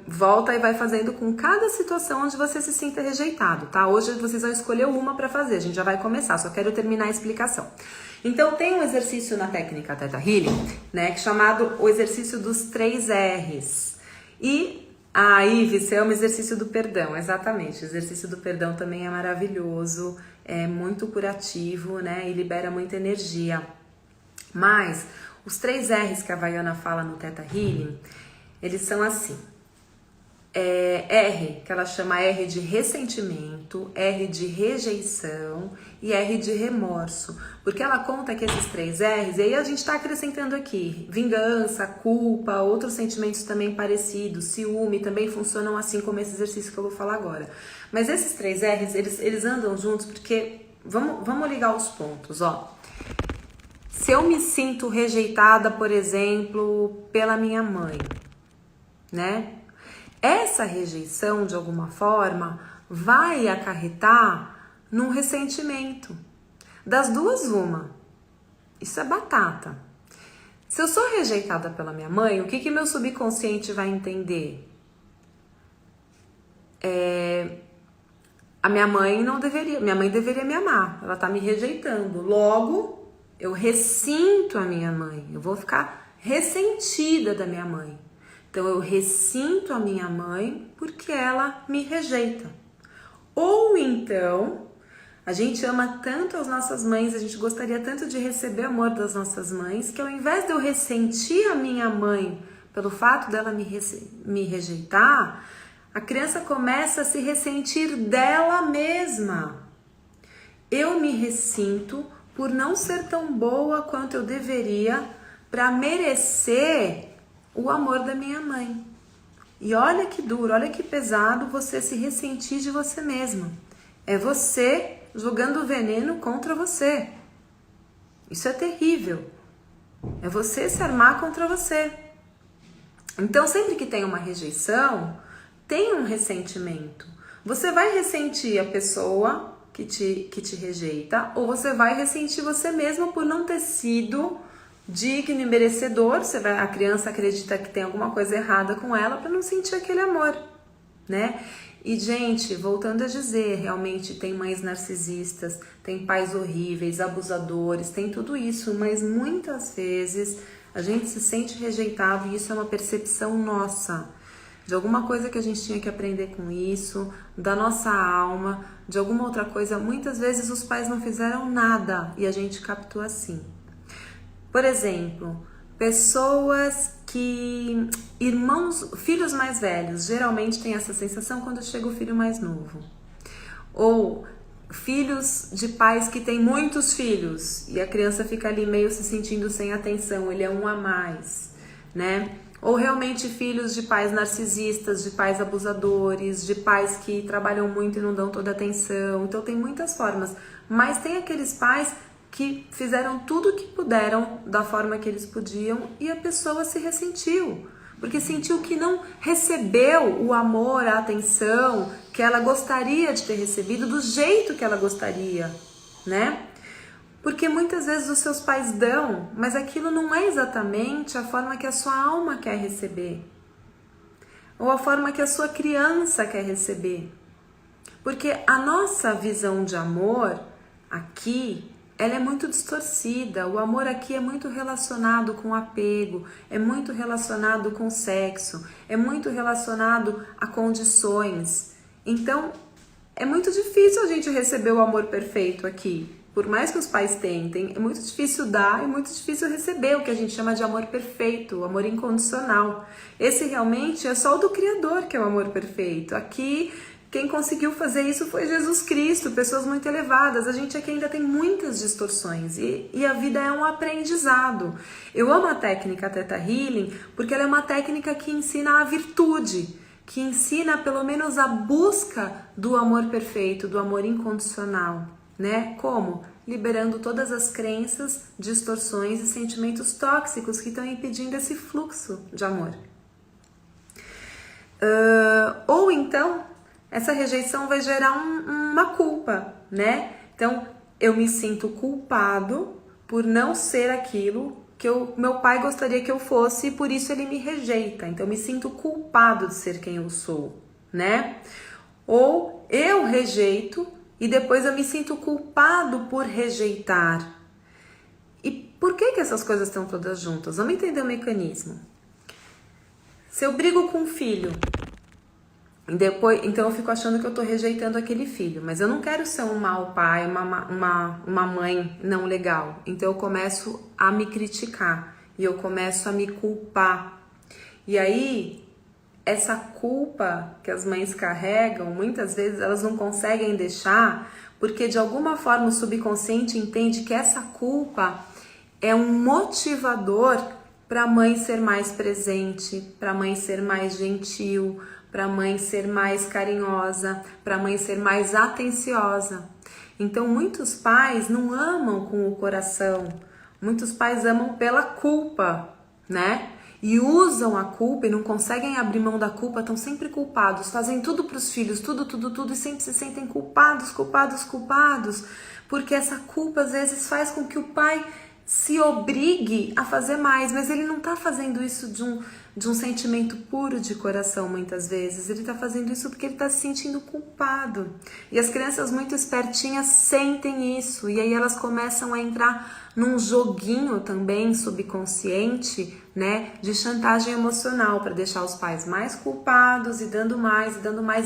volta e vai fazendo com cada situação onde você se sinta rejeitado, tá? Hoje vocês vão escolher uma para fazer, a gente já vai começar, só quero terminar a explicação. Então tem um exercício na técnica Theta Healing, né, que é chamado o exercício dos 3 R's. E a Ives é um exercício do perdão, exatamente. O exercício do perdão também é maravilhoso, é muito curativo, né, e libera muita energia. Mas os 3 R's que a Vaiana fala no Theta Healing, eles são assim, R, que ela chama R de ressentimento, R de rejeição e R de remorso. Porque ela conta que esses 3 R's, e aí a gente está acrescentando aqui, vingança, culpa, outros sentimentos também parecidos, ciúme, também funcionam assim como esse exercício que eu vou falar agora. Mas esses 3 R's, eles andam juntos porque, vamos ligar os pontos, ó. Se eu me sinto rejeitada, por exemplo, pela minha mãe, né? Essa rejeição, de alguma forma, vai acarretar num ressentimento. Das duas, uma. Isso é batata. Se eu sou rejeitada pela minha mãe, o que meu subconsciente vai entender? A minha mãe deveria me amar. Ela tá me rejeitando. Logo, eu ressinto a minha mãe. Eu vou ficar ressentida da minha mãe. Então, eu ressinto a minha mãe porque ela me rejeita. Ou então, a gente ama tanto as nossas mães, a gente gostaria tanto de receber amor das nossas mães, que ao invés de eu ressentir a minha mãe pelo fato dela me rejeitar, a criança começa a se ressentir dela mesma. Eu me ressinto por não ser tão boa quanto eu deveria para merecer o amor da minha mãe. E olha que duro, olha que pesado você se ressentir de você mesma. É você jogando veneno contra você. Isso é terrível. É você se armar contra você. Então, sempre que tem uma rejeição, tem um ressentimento. Você vai ressentir a pessoa que te rejeita, ou você vai ressentir você mesma por não ter sido digno e merecedor. A criança acredita que tem alguma coisa errada com ela para não sentir aquele amor, né? E, gente, voltando a dizer, realmente tem mães narcisistas, tem pais horríveis, abusadores, tem tudo isso, mas muitas vezes a gente se sente rejeitado e isso é uma percepção nossa, de alguma coisa que a gente tinha que aprender com isso, da nossa alma, de alguma outra coisa. Muitas vezes os pais não fizeram nada e a gente captou assim. Por exemplo, filhos mais velhos, geralmente tem essa sensação quando chega o filho mais novo. Ou filhos de pais que têm muitos filhos e a criança fica ali meio se sentindo sem atenção, ele é um a mais, né? Ou realmente filhos de pais narcisistas, de pais abusadores, de pais que trabalham muito e não dão toda a atenção. Então tem muitas formas, mas tem aqueles pais que fizeram tudo o que puderam da forma que eles podiam e a pessoa se ressentiu, porque sentiu que não recebeu o amor, a atenção que ela gostaria de ter recebido do jeito que ela gostaria, né? Porque muitas vezes os seus pais dão, mas aquilo não é exatamente a forma que a sua alma quer receber, ou a forma que a sua criança quer receber. Porque a nossa visão de amor aqui, ela é muito distorcida. O amor aqui é muito relacionado com apego, é muito relacionado com sexo, é muito relacionado a condições. Então, é muito difícil a gente receber o amor perfeito aqui. Por mais que os pais tentem, é muito difícil dar e muito difícil receber o que a gente chama de amor perfeito, o amor incondicional. Esse realmente é só o do Criador que é o amor perfeito. Aqui, quem conseguiu fazer isso foi Jesus Cristo, pessoas muito elevadas. A gente aqui ainda tem muitas distorções e a vida é um aprendizado. Eu amo a técnica Theta Healing porque ela é uma técnica que ensina a virtude, que ensina pelo menos a busca do amor perfeito, do amor incondicional, né? Como? Liberando todas as crenças, distorções e sentimentos tóxicos que estão impedindo esse fluxo de amor. Ou então, essa rejeição vai gerar uma culpa, né? Então, eu me sinto culpado por não ser aquilo que meu pai gostaria que eu fosse e por isso ele me rejeita. Então, eu me sinto culpado de ser quem eu sou, né? Ou eu rejeito e depois eu me sinto culpado por rejeitar. E por que essas coisas estão todas juntas? Vamos entender o mecanismo. Se eu brigo com um filho, então eu fico achando que eu tô rejeitando aquele filho, mas eu não quero ser um mau pai, uma mãe não legal. Então eu começo a me criticar e eu começo a me culpar. E aí, essa culpa que as mães carregam, muitas vezes elas não conseguem deixar, porque de alguma forma o subconsciente entende que essa culpa é um motivador para a mãe ser mais presente, para a mãe ser mais gentil, para a mãe ser mais carinhosa, para a mãe ser mais atenciosa. Então muitos pais não amam com o coração, muitos pais amam pela culpa, né? E usam a culpa e não conseguem abrir mão da culpa, estão sempre culpados, fazem tudo para os filhos, tudo, e sempre se sentem culpados, porque essa culpa às vezes faz com que o pai se obrigue a fazer mais, mas ele não está fazendo isso de um sentimento puro de coração, muitas vezes. Ele está fazendo isso porque ele está se sentindo culpado. E as crianças muito espertinhas sentem isso, e aí elas começam a entrar num joguinho também subconsciente, né, de chantagem emocional para deixar os pais mais culpados e dando mais,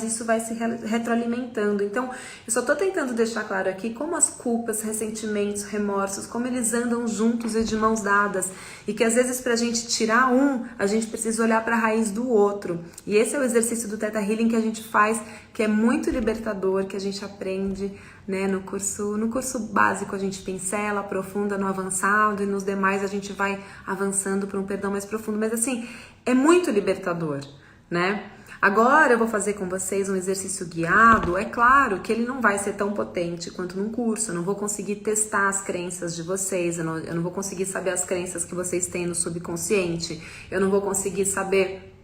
e isso vai se retroalimentando. Então, eu só tô tentando deixar claro aqui como as culpas, ressentimentos, remorsos, como eles andam juntos e de mãos dadas, e que às vezes pra gente tirar um, a gente precisa olhar para a raiz do outro. E esse é o exercício do Theta Healing que a gente faz, que é muito libertador, que a gente aprende, né, no curso básico a gente pincela, aprofunda no avançado e nos demais a gente vai avançando para um perdão mais profundo, mas assim, é muito libertador, né? Agora eu vou fazer com vocês um exercício guiado. É claro que ele não vai ser tão potente quanto num curso, eu não vou conseguir testar as crenças de vocês, eu não vou conseguir saber as crenças que vocês têm no subconsciente, eu não vou conseguir saber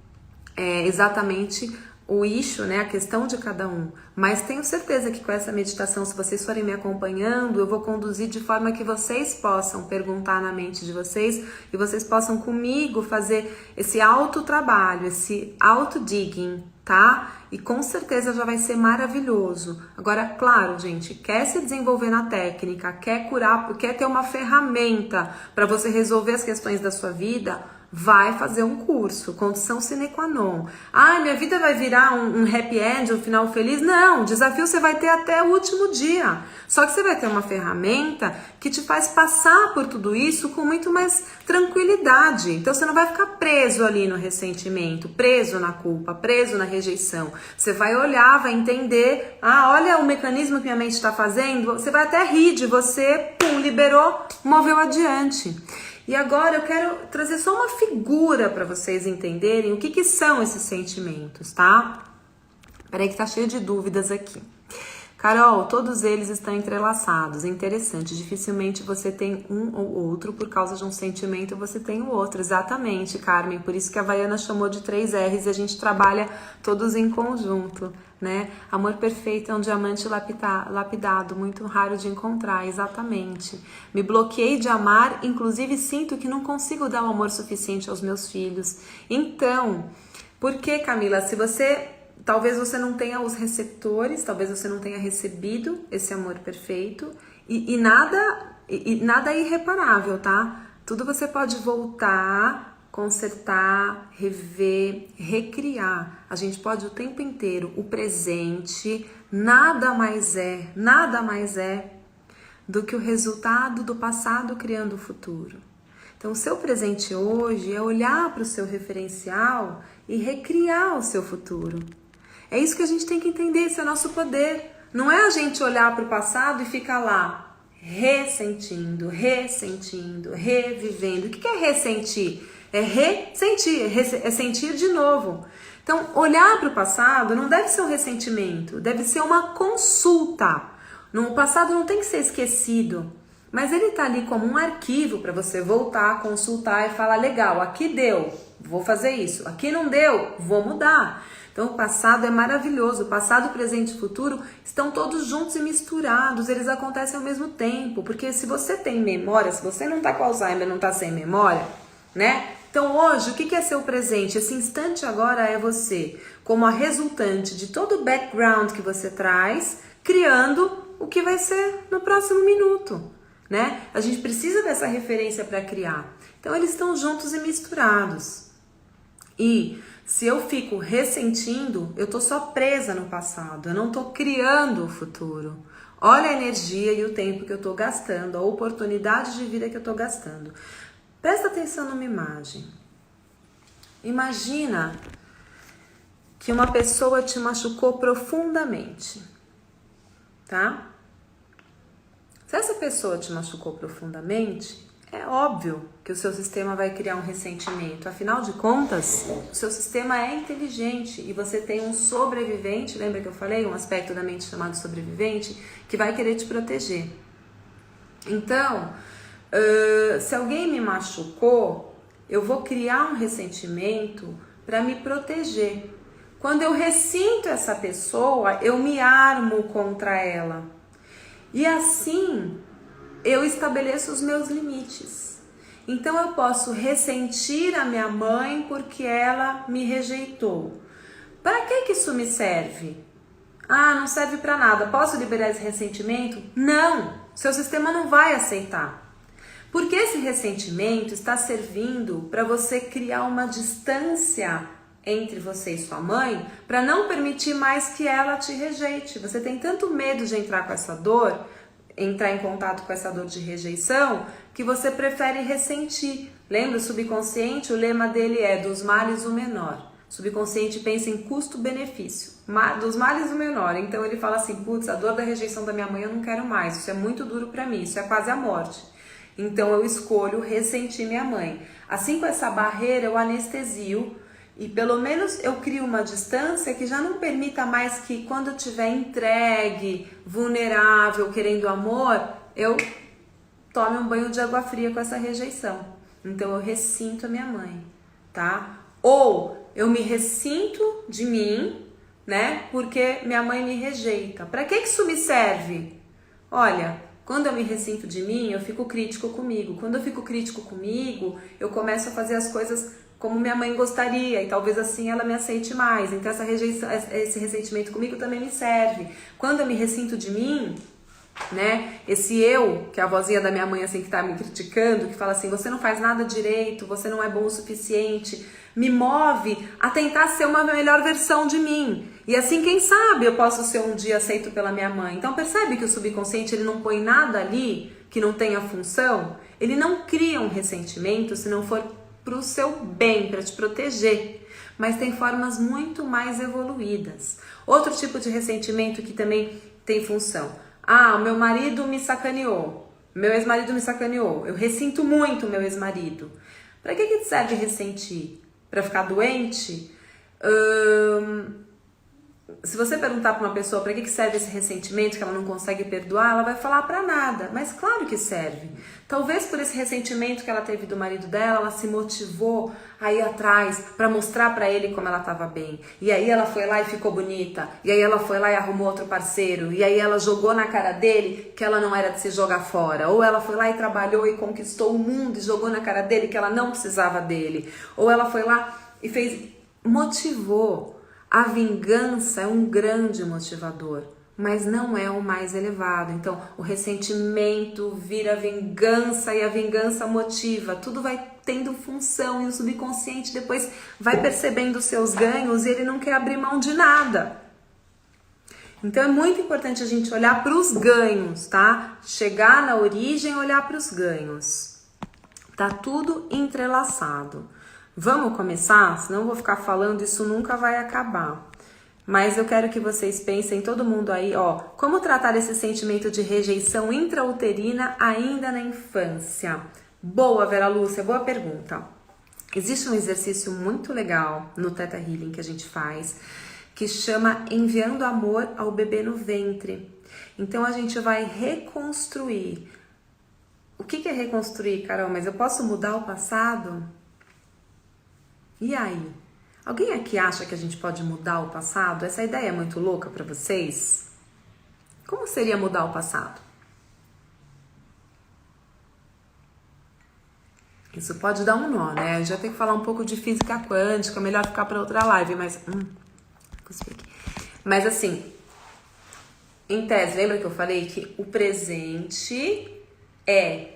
exatamente o issue, né, a questão de cada um, mas tenho certeza que com essa meditação, se vocês forem me acompanhando, eu vou conduzir de forma que vocês possam perguntar na mente de vocês e vocês possam comigo fazer esse autotrabalho, esse auto-digging, tá? E com certeza já vai ser maravilhoso. Agora, claro, gente, quer se desenvolver na técnica, quer curar, quer ter uma ferramenta para você resolver as questões da sua vida, vai fazer um curso, condição sine qua non. Ah, minha vida vai virar um happy end, um final feliz? Não, desafio você vai ter até o último dia. Só que você vai ter uma ferramenta que te faz passar por tudo isso com muito mais tranquilidade. Então você não vai ficar preso ali no ressentimento, preso na culpa, preso na rejeição. Você vai olhar, vai entender, olha o mecanismo que minha mente está fazendo, você vai até rir de você, pum, liberou, moveu adiante. E agora eu quero trazer só uma figura para vocês entenderem o que são esses sentimentos, tá? Peraí que tá cheio de dúvidas aqui. Carol, todos eles estão entrelaçados, é interessante, dificilmente você tem um ou outro, por causa de um sentimento você tem o outro, exatamente, Carmen, por isso que a Havaiana chamou de 3 R's e a gente trabalha todos em conjunto, né? Amor perfeito é um diamante lapidado, muito raro de encontrar, exatamente. Me bloqueei de amar, inclusive sinto que não consigo dar o amor suficiente aos meus filhos. Então, por que, Camila, se você... Talvez você não tenha os receptores, talvez você não tenha recebido esse amor perfeito e nada é irreparável, tá? Tudo você pode voltar, consertar, rever, recriar. A gente pode o tempo inteiro, o presente, nada mais é do que o resultado do passado criando o futuro. Então, o seu presente hoje é olhar para o seu referencial e recriar o seu futuro. É isso que a gente tem que entender, esse é o nosso poder. Não é a gente olhar para o passado e ficar lá ressentindo, revivendo. O que é ressentir? É ressentir, é sentir de novo. Então, olhar para o passado não deve ser um ressentimento, deve ser uma consulta. O passado não tem que ser esquecido, mas ele está ali como um arquivo para você voltar, consultar e falar, legal, aqui deu, vou fazer isso. Aqui não deu, vou mudar. Então, o passado é maravilhoso. O passado, presente e futuro estão todos juntos e misturados. Eles acontecem ao mesmo tempo. Porque se você tem memória, se você não está com Alzheimer, não está sem memória, né? Então, hoje, o que é seu presente? Esse instante agora é você, como a resultante de todo o background que você traz, criando o que vai ser no próximo minuto, né? A gente precisa dessa referência para criar. Então, eles estão juntos e misturados. E... se eu fico ressentindo, eu tô só presa no passado, eu não tô criando o futuro. Olha a energia e o tempo que eu tô gastando, a oportunidade de vida que eu tô gastando. Presta atenção numa imagem. Imagina que uma pessoa te machucou profundamente, tá? Se essa pessoa te machucou profundamente, é óbvio que o seu sistema vai criar um ressentimento. Afinal de contas, o seu sistema é inteligente e você tem um sobrevivente, lembra que eu falei? Um aspecto da mente chamado sobrevivente, que vai querer te proteger. Então, se alguém me machucou, eu vou criar um ressentimento para me proteger. Quando eu ressinto essa pessoa, eu me armo contra ela. E assim... eu estabeleço os meus limites. Então eu posso ressentir a minha mãe porque ela me rejeitou. Para que isso me serve? Não serve para nada. Posso liberar esse ressentimento? Não. Seu sistema não vai aceitar. Porque esse ressentimento está servindo para você criar uma distância entre você e sua mãe para não permitir mais que ela te rejeite. Você tem tanto medo de entrar com essa dor, entrar em contato com essa dor de rejeição, que você prefere ressentir. Lembra, o subconsciente, o lema dele é dos males o menor. O subconsciente pensa em custo-benefício, dos males o menor. Então ele fala assim, putz, a dor da rejeição da minha mãe eu não quero mais, isso é muito duro pra mim, isso é quase a morte. Então eu escolho ressentir minha mãe. Assim, com essa barreira eu anestesio e pelo menos eu crio uma distância que já não permita mais que quando eu estiver entregue, vulnerável, querendo amor, eu tome um banho de água fria com essa rejeição. Então eu ressinto a minha mãe, tá? Ou eu me ressinto de mim né? Porque minha mãe me rejeita. Para que isso me serve? Olha, quando eu me ressinto de mim, eu fico crítico comigo. Quando eu fico crítico comigo, eu começo a fazer as coisas como minha mãe gostaria e talvez assim ela me aceite mais. Então essa rejeição, esse ressentimento comigo também me serve. Quando eu me ressinto de mim, né? Esse eu, que é a vozinha da minha mãe assim que tá me criticando, que fala assim, você não faz nada direito, você não é bom o suficiente, me move a tentar ser uma melhor versão de mim. E assim, quem sabe eu posso ser um dia aceito pela minha mãe. Então percebe que o subconsciente ele não põe nada ali que não tenha função? Ele não cria um ressentimento se não for pro seu bem, para te proteger. Mas tem formas muito mais evoluídas. Outro tipo de ressentimento que também tem função. Ah, meu marido me sacaneou, meu ex-marido me sacaneou, eu ressinto muito meu ex-marido. Para que serve ressentir? Para ficar doente? Se você perguntar para uma pessoa para que serve esse ressentimento que ela não consegue perdoar, ela vai falar para nada, mas claro que serve. Talvez por esse ressentimento que ela teve do marido dela, ela se motivou a ir atrás para mostrar para ele como ela estava bem. E aí ela foi lá e ficou bonita, e aí ela foi lá e arrumou outro parceiro, e aí ela jogou na cara dele que ela não era de se jogar fora. Ou ela foi lá e trabalhou e conquistou o mundo e jogou na cara dele que ela não precisava dele. Ou ela foi lá e motivou. A vingança é um grande motivador, mas não é o mais elevado. Então, o ressentimento vira vingança e a vingança motiva. Tudo vai tendo função e o subconsciente depois vai percebendo os seus ganhos e ele não quer abrir mão de nada. Então, é muito importante a gente olhar para os ganhos, tá? Chegar na origem e olhar para os ganhos. Tá tudo entrelaçado. Vamos começar? Senão eu vou ficar falando, isso nunca vai acabar. Mas eu quero que vocês pensem, todo mundo aí, ó, como tratar esse sentimento de rejeição intrauterina ainda na infância? Boa, Vera Lúcia, boa pergunta. Existe um exercício muito legal no Theta Healing que a gente faz, que chama Enviando Amor ao Bebê no Ventre. Então a gente vai reconstruir. O que é reconstruir, Carol? Mas eu posso mudar o passado? E aí? Alguém aqui acha que a gente pode mudar o passado? Essa ideia é muito louca para vocês? Como seria mudar o passado? Isso pode dar um nó, né? Eu já tenho que falar um pouco de física quântica, melhor ficar para outra live, mas... Mas assim, em tese, lembra que eu falei que o presente é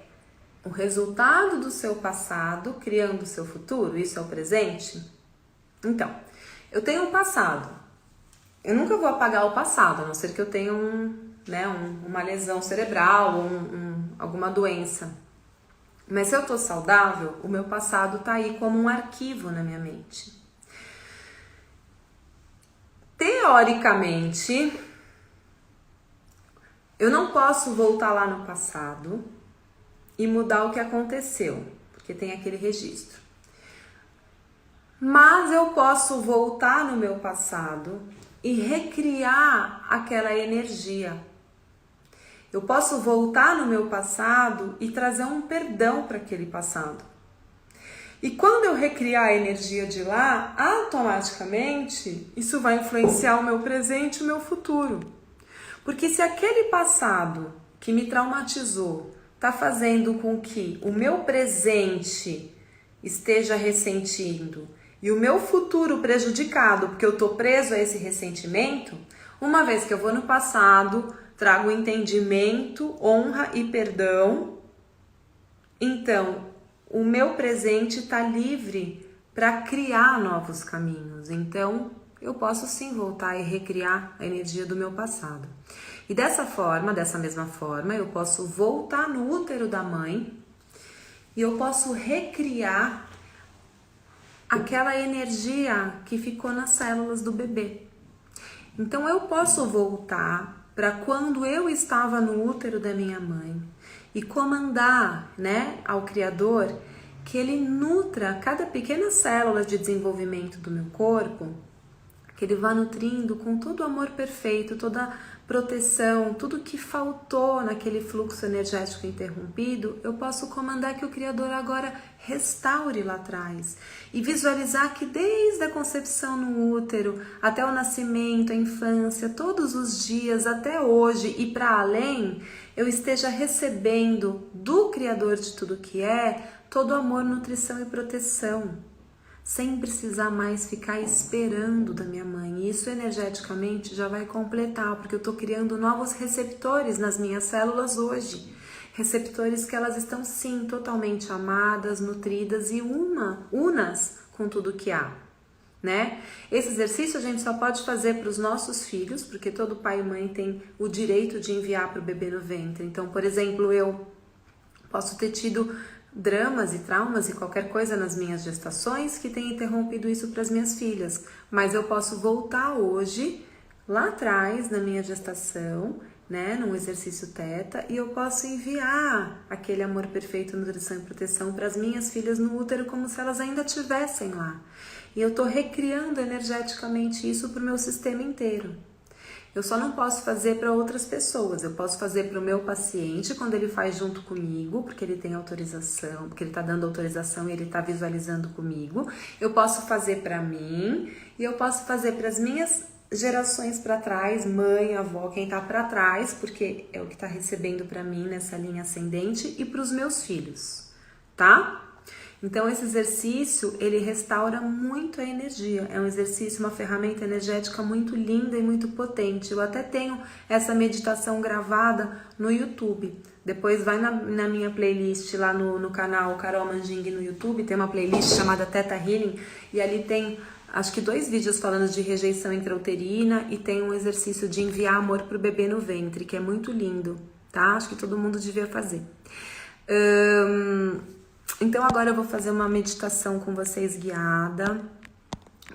o resultado do seu passado criando o seu futuro? Isso é o presente? Então, eu tenho um passado. Eu nunca vou apagar o passado, a não ser que eu tenha uma lesão cerebral ou alguma doença. Mas se eu tô saudável, o meu passado tá aí como um arquivo na minha mente. Teoricamente, eu não posso voltar lá no passado e mudar o que aconteceu, porque tem aquele registro. Mas eu posso voltar no meu passado e recriar aquela energia. Eu posso voltar no meu passado e trazer um perdão para aquele passado. E quando eu recriar a energia de lá, automaticamente isso vai influenciar o meu presente e o meu futuro. Porque se aquele passado que me traumatizou está fazendo com que o meu presente esteja ressentindo e o meu futuro prejudicado, porque eu estou preso a esse ressentimento, uma vez que eu vou no passado, trago entendimento, honra e perdão, então o meu presente está livre para criar novos caminhos. Então eu posso sim voltar e recriar a energia do meu passado. E dessa mesma forma, eu posso voltar no útero da mãe e eu posso recriar aquela energia que ficou nas células do bebê. Então eu posso voltar para quando eu estava no útero da minha mãe e comandar, ao Criador que ele nutra cada pequena célula de desenvolvimento do meu corpo, que ele vá nutrindo com todo o amor perfeito, toda a proteção, tudo que faltou naquele fluxo energético interrompido, eu posso comandar que o Criador agora restaure lá atrás e visualizar que desde a concepção no útero até o nascimento, a infância, todos os dias até hoje e para além, eu esteja recebendo do Criador de tudo que é todo amor, nutrição e proteção, sem precisar mais ficar esperando da minha mãe. E isso energeticamente já vai completar, porque eu estou criando novos receptores nas minhas células hoje. Receptores que elas estão sim totalmente amadas, nutridas e unas com tudo que há, né? Esse exercício a gente só pode fazer para os nossos filhos, porque todo pai e mãe tem o direito de enviar para o bebê no ventre. Então, por exemplo, eu posso ter tido dramas e traumas e qualquer coisa nas minhas gestações que tenha interrompido isso para as minhas filhas, mas eu posso voltar hoje, lá atrás, na minha gestação, né, num exercício teta, e eu posso enviar aquele amor perfeito, nutrição e proteção para as minhas filhas no útero como se elas ainda estivessem lá. E eu tô recriando energeticamente isso pro meu sistema inteiro. Eu só não posso fazer para outras pessoas, eu posso fazer para o meu paciente quando ele faz junto comigo, porque ele tem autorização, porque ele está dando autorização e ele está visualizando comigo. Eu posso fazer para mim e eu posso fazer para as minhas gerações para trás, mãe, avó, quem está para trás, porque é o que está recebendo para mim nessa linha ascendente, e para os meus filhos, tá? Então esse exercício, ele restaura muito a energia, é um exercício, uma ferramenta energética muito linda e muito potente. Eu até tenho essa meditação gravada no YouTube, depois vai na minha playlist lá no canal Carol Manjing no YouTube, tem uma playlist chamada Theta Healing, e ali tem acho que 2 vídeos falando de rejeição intrauterina e tem um exercício de enviar amor pro bebê no ventre, que é muito lindo, tá? Acho que todo mundo devia fazer. Então agora eu vou fazer uma meditação com vocês guiada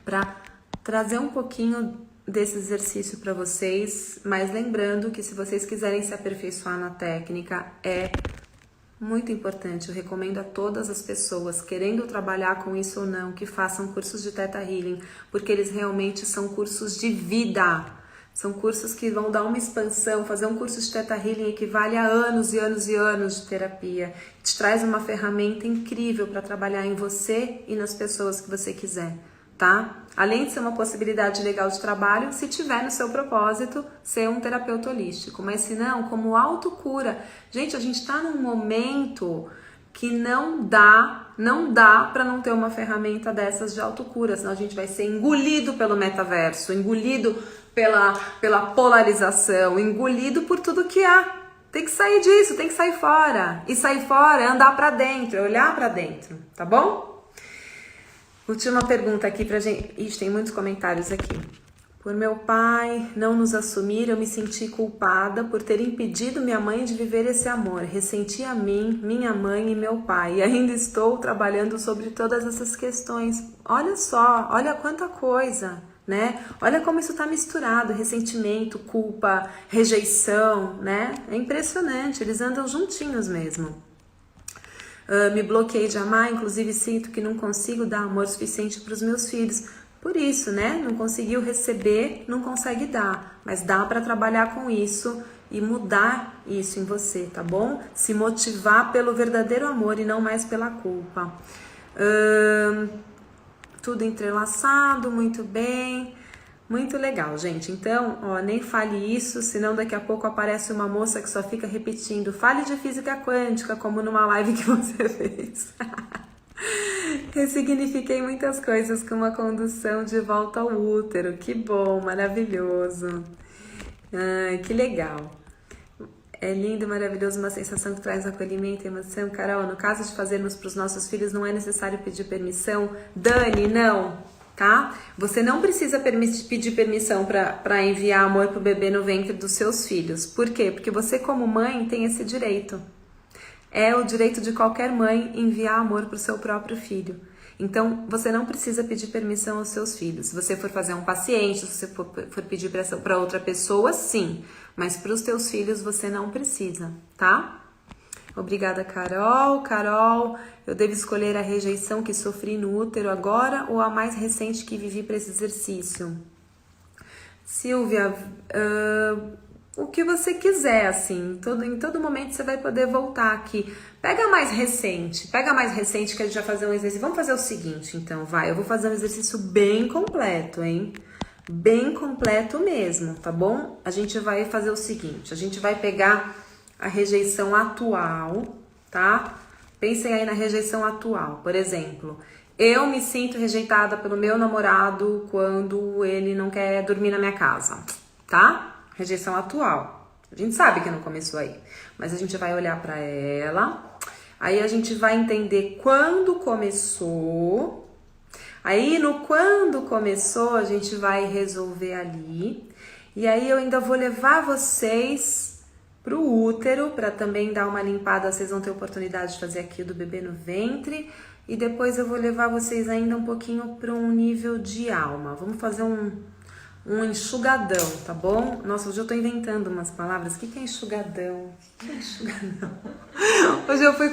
para trazer um pouquinho desse exercício para vocês, mas lembrando que se vocês quiserem se aperfeiçoar na técnica, é muito importante. Eu recomendo a todas as pessoas, querendo trabalhar com isso ou não, que façam cursos de Theta Healing, porque eles realmente são cursos de vida. São cursos que vão dar uma expansão. Fazer um curso de Theta Healing equivale a anos e anos e anos de terapia. Te traz uma ferramenta incrível para trabalhar em você e nas pessoas que você quiser, tá? Além de ser uma possibilidade legal de trabalho, se tiver no seu propósito ser um terapeuta holístico. Mas se não, como autocura. Gente, a gente tá num momento que não dá para não ter uma ferramenta dessas de autocura, senão a gente vai ser engolido pelo metaverso, engolido pela polarização, engolido por tudo que há. Tem que sair disso, tem que sair fora. E sair fora é andar para dentro, é olhar para dentro, tá bom? Última pergunta aqui pra gente. Ixi, tem muitos comentários aqui. Por meu pai não nos assumir, eu me senti culpada por ter impedido minha mãe de viver esse amor. Ressenti a mim, minha mãe e meu pai. E ainda estou trabalhando sobre todas essas questões. Olha só, olha quanta coisa, né? Olha como isso tá misturado, ressentimento, culpa, rejeição, né? É impressionante, eles andam juntinhos mesmo. Me bloqueei de amar, inclusive sinto que não consigo dar amor suficiente para os meus filhos. Por isso, né? Não conseguiu receber, não consegue dar. Mas dá para trabalhar com isso e mudar isso em você, tá bom? Se motivar pelo verdadeiro amor e não mais pela culpa. Tudo entrelaçado, muito bem. Muito legal, gente. Então, ó, nem fale isso, senão daqui a pouco aparece uma moça que só fica repetindo. Fale de física quântica, como numa live que você fez. Ressignifiquei muitas coisas com uma condução de volta ao útero. Que bom, maravilhoso. Ai, que legal. É lindo, maravilhoso, uma sensação que traz acolhimento e emoção. Carol, no caso de fazermos para os nossos filhos, não é necessário pedir permissão? Dani, não. Tá? Você não precisa pedir permissão para enviar amor pro bebê no ventre dos seus filhos. Por quê? Porque você, como mãe, tem esse direito. É o direito de qualquer mãe enviar amor pro seu próprio filho. Então, você não precisa pedir permissão aos seus filhos. Se você for fazer um paciente, se você for pedir para outra pessoa, sim. Mas para os teus filhos, você não precisa, tá? Obrigada, Carol. Carol, eu devo escolher a rejeição que sofri no útero agora ou a mais recente que vivi para esse exercício? Silvia, o que você quiser, assim, em todo momento você vai poder voltar aqui. Pega mais recente que a gente vai fazer um exercício. Vamos fazer o seguinte, então, eu vou fazer um exercício bem completo, hein? Bem completo mesmo, tá bom? A gente vai fazer o seguinte, a gente vai pegar a rejeição atual, tá? Pensem aí na rejeição atual, por exemplo, eu me sinto rejeitada pelo meu namorado quando ele não quer dormir na minha casa, tá? Rejeição atual. A gente sabe que não começou aí, mas a gente vai olhar pra ela, aí a gente vai entender quando começou, aí no quando começou a gente vai resolver ali, e aí eu ainda vou levar vocês pro útero para também dar uma limpada, vocês vão ter oportunidade de fazer aqui o do bebê no ventre, e depois eu vou levar vocês ainda um pouquinho para um nível de alma. Vamos fazer um enxugadão, tá bom? Nossa, hoje eu tô inventando umas palavras. O que é enxugadão? O que é enxugadão? Hoje eu fui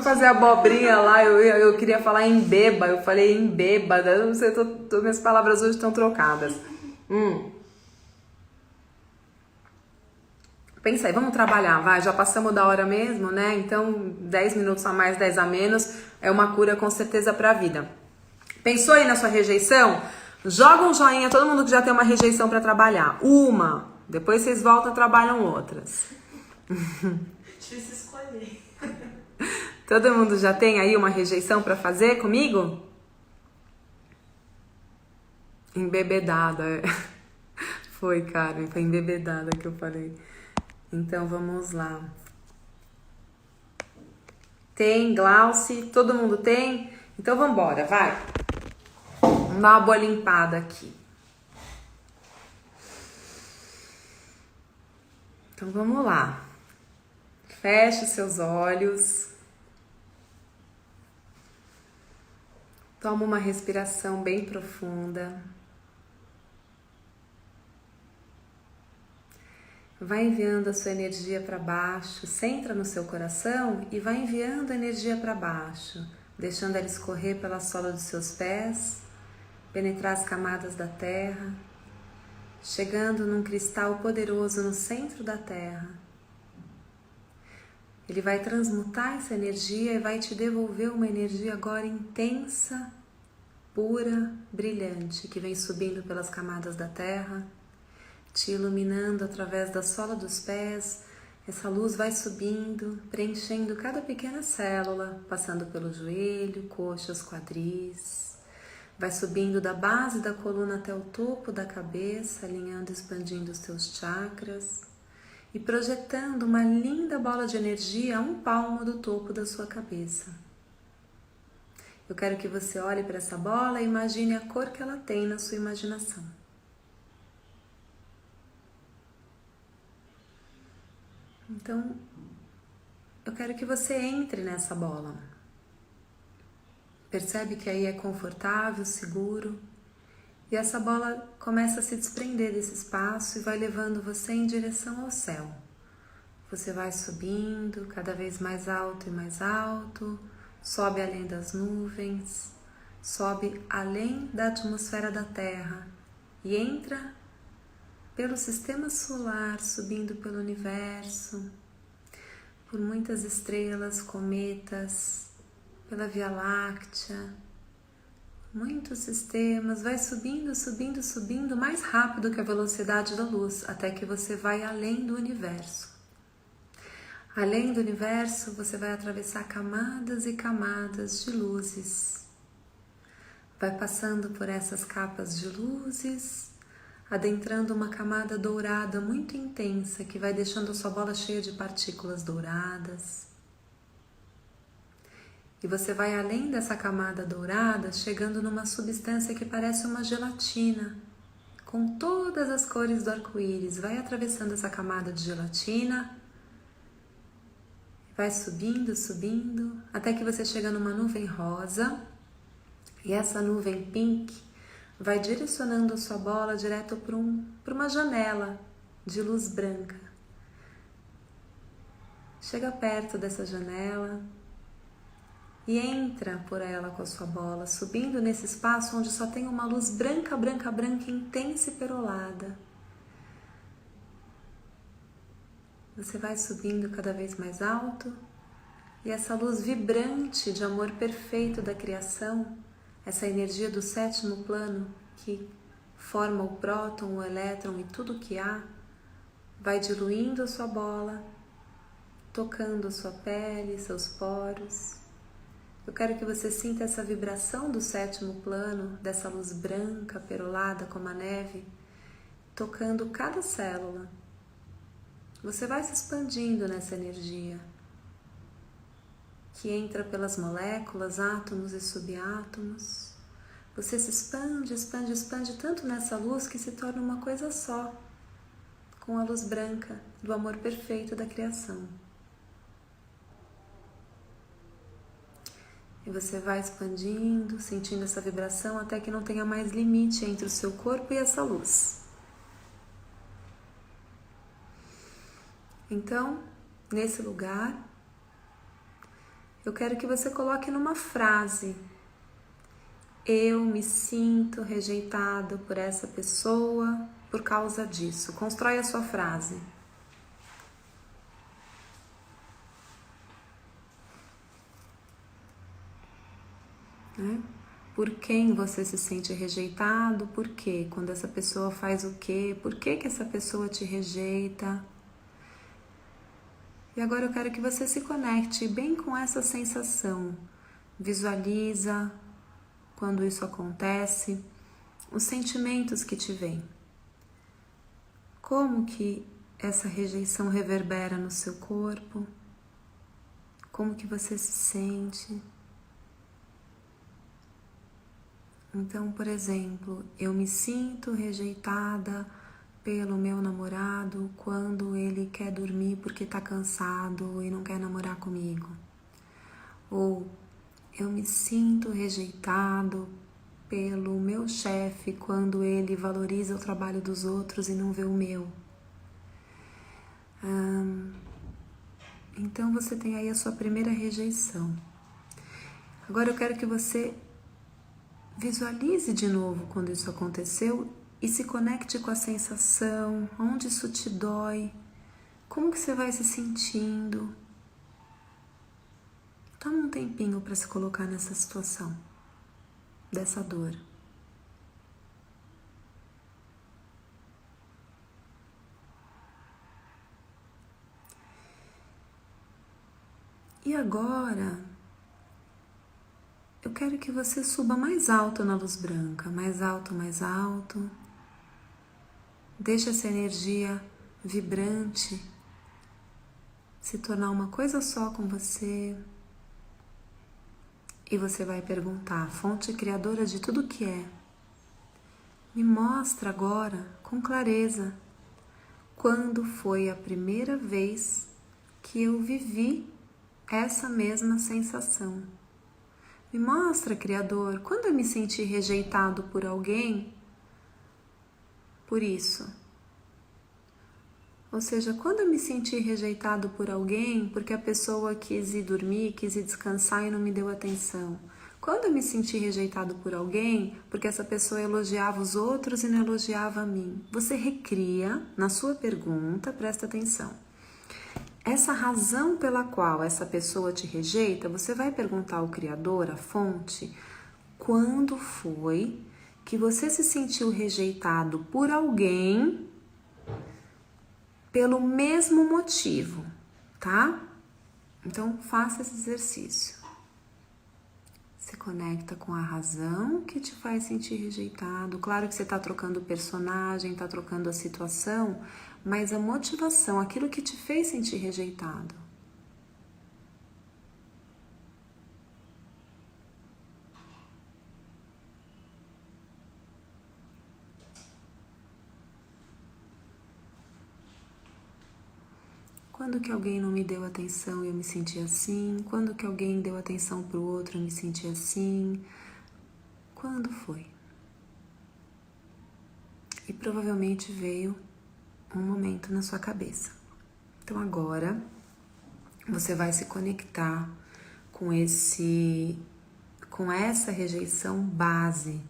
fazer abobrinha lá, eu queria falar em beba, eu falei em bêbada, eu não sei, minhas palavras hoje estão trocadas. Pensa aí, vamos trabalhar, vai, já passamos da hora mesmo, né? Então, 10 minutos a mais, 10 a menos, é uma cura com certeza pra vida. Pensou aí na sua rejeição? Joga um joinha, todo mundo que já tem uma rejeição pra trabalhar. Uma, depois vocês voltam e trabalham outras. Difícil escolher. Todo mundo já tem aí uma rejeição pra fazer comigo? Embebedada, é. Foi, Karen, foi embebedada que eu falei. Então, vamos lá. Tem, Glauci? Todo mundo tem? Então, vambora, vai. Vamos dar uma boa limpada aqui. Então, vamos lá. Feche seus olhos. Toma uma respiração bem profunda. Vai enviando a sua energia para baixo, centra no seu coração e vai enviando a energia para baixo, deixando ela escorrer pela sola dos seus pés, penetrar as camadas da terra, chegando num cristal poderoso no centro da terra. Ele vai transmutar essa energia e vai te devolver uma energia agora intensa, pura, brilhante, que vem subindo pelas camadas da terra, te iluminando através da sola dos pés. Essa luz vai subindo, preenchendo cada pequena célula, passando pelo joelho, coxas, quadris. Vai subindo da base da coluna até o topo da cabeça, alinhando e expandindo os teus chakras e projetando uma linda bola de energia a um palmo do topo da sua cabeça. Eu quero que você olhe para essa bola e imagine a cor que ela tem na sua imaginação. Então, eu quero que você entre nessa bola. Percebe que aí é confortável, seguro, e essa bola começa a se desprender desse espaço e vai levando você em direção ao céu. Você vai subindo cada vez mais alto e mais alto, sobe além das nuvens, sobe além da atmosfera da Terra e entra pelo sistema solar, subindo pelo universo, por muitas estrelas, cometas, pela Via Láctea, muitos sistemas, vai subindo, subindo, subindo mais rápido que a velocidade da luz, até que você vai além do universo. Além do universo, você vai atravessar camadas e camadas de luzes. Vai passando por essas capas de luzes, adentrando uma camada dourada muito intensa que vai deixando a sua bola cheia de partículas douradas. E você vai além dessa camada dourada, chegando numa substância que parece uma gelatina, com todas as cores do arco-íris. Vai atravessando essa camada de gelatina, vai subindo, subindo, até que você chega numa nuvem rosa, e essa nuvem pink vai direcionando a sua bola direto para uma janela de luz branca. Chega perto dessa janela e entra por ela com a sua bola, subindo nesse espaço onde só tem uma luz branca, branca, branca, intensa e perolada. Você vai subindo cada vez mais alto e essa luz vibrante de amor perfeito da criação, essa energia do 7º plano que forma o próton, o elétron e tudo que há, vai diluindo a sua bola, tocando a sua pele, seus poros. Eu quero que você sinta essa vibração do 7º plano, dessa luz branca, perolada como a neve, tocando cada célula. Você vai se expandindo nessa energia, que entra pelas moléculas, átomos e subátomos. Você se expande, expande, expande tanto nessa luz que se torna uma coisa só, com a luz branca do amor perfeito da criação. E você vai expandindo, sentindo essa vibração até que não tenha mais limite entre o seu corpo e essa luz. Então, nesse lugar, eu quero que você coloque numa frase: eu me sinto rejeitado por essa pessoa por causa disso. Constrói a sua frase. Né? Por quem você se sente rejeitado? Por quê? Quando essa pessoa faz o quê? Por que que essa pessoa te rejeita? E agora eu quero que você se conecte bem com essa sensação. Visualiza quando isso acontece, os sentimentos que te vêm. Como que essa rejeição reverbera no seu corpo? Como que você se sente? Então, por exemplo, eu me sinto rejeitada pelo meu namorado quando ele quer dormir porque está cansado e não quer namorar comigo. Ou eu me sinto rejeitado pelo meu chefe quando ele valoriza o trabalho dos outros e não vê o meu. Então você tem aí a sua primeira rejeição. Agora eu quero que você visualize de novo quando isso aconteceu e se conecte com a sensação, onde isso te dói, como que você vai se sentindo. Toma um tempinho para se colocar nessa situação, dessa dor. E agora, eu quero que você suba mais alto na luz branca, mais alto, mais alto. Deixa essa energia vibrante se tornar uma coisa só com você. E você vai perguntar, fonte criadora de tudo que é, me mostra agora, com clareza, quando foi a primeira vez que eu vivi essa mesma sensação. Me mostra, Criador, quando eu me senti rejeitado por alguém por isso. Ou seja, quando eu me senti rejeitado por alguém porque a pessoa quis ir dormir, quis ir descansar e não me deu atenção. Quando eu me senti rejeitado por alguém porque essa pessoa elogiava os outros e não elogiava a mim. Você recria na sua pergunta, presta atenção. Essa razão pela qual essa pessoa te rejeita, você vai perguntar ao Criador, à fonte, quando foi que você se sentiu rejeitado por alguém pelo mesmo motivo, tá? Então, faça esse exercício. Se conecta com a razão que te faz sentir rejeitado. Claro que você está trocando o personagem, está trocando a situação, mas a motivação, aquilo que te fez sentir rejeitado. Quando que alguém não me deu atenção e eu me senti assim? Quando que alguém deu atenção para o outro e eu me senti assim? Quando foi? E provavelmente veio um momento na sua cabeça. Então agora você vai se conectar com essa rejeição base,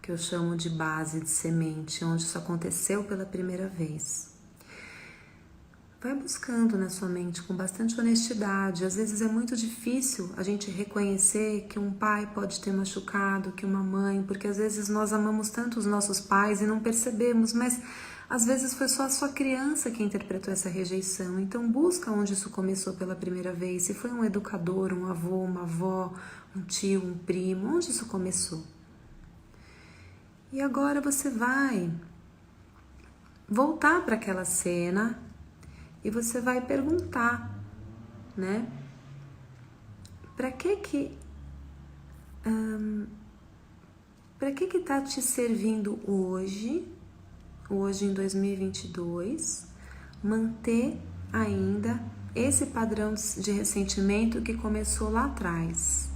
que eu chamo de base de semente, onde isso aconteceu pela primeira vez. vai buscando na sua mente com bastante honestidade. Às vezes é muito difícil a gente reconhecer que um pai pode ter machucado, que uma mãe, porque às vezes nós amamos tanto os nossos pais e não percebemos, mas às vezes foi só a sua criança que interpretou essa rejeição. Então busca onde isso começou pela primeira vez. Se foi um educador, um avô, uma avó, um tio, um primo, onde isso começou? E agora você vai voltar para aquela cena e você vai perguntar, né? Para que tá te servindo hoje em 2022, manter ainda esse padrão de ressentimento que começou lá atrás?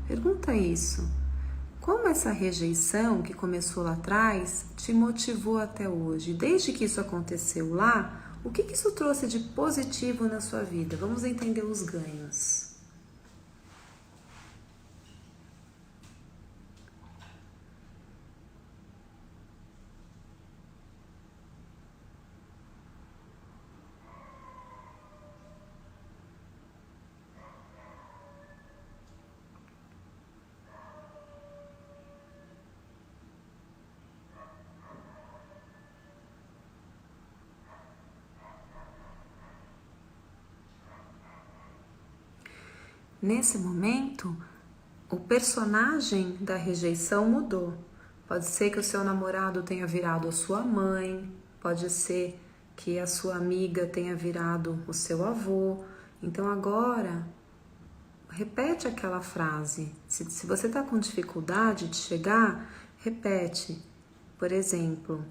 Pergunta isso. Como essa rejeição que começou lá atrás te motivou até hoje? Desde que isso aconteceu lá, o que isso trouxe de positivo na sua vida? Vamos entender os ganhos. Nesse momento, o personagem da rejeição mudou. Pode ser que o seu namorado tenha virado a sua mãe, pode ser que a sua amiga tenha virado o seu avô. Então agora, repete aquela frase. Se você está com dificuldade de chegar, repete. Por exemplo,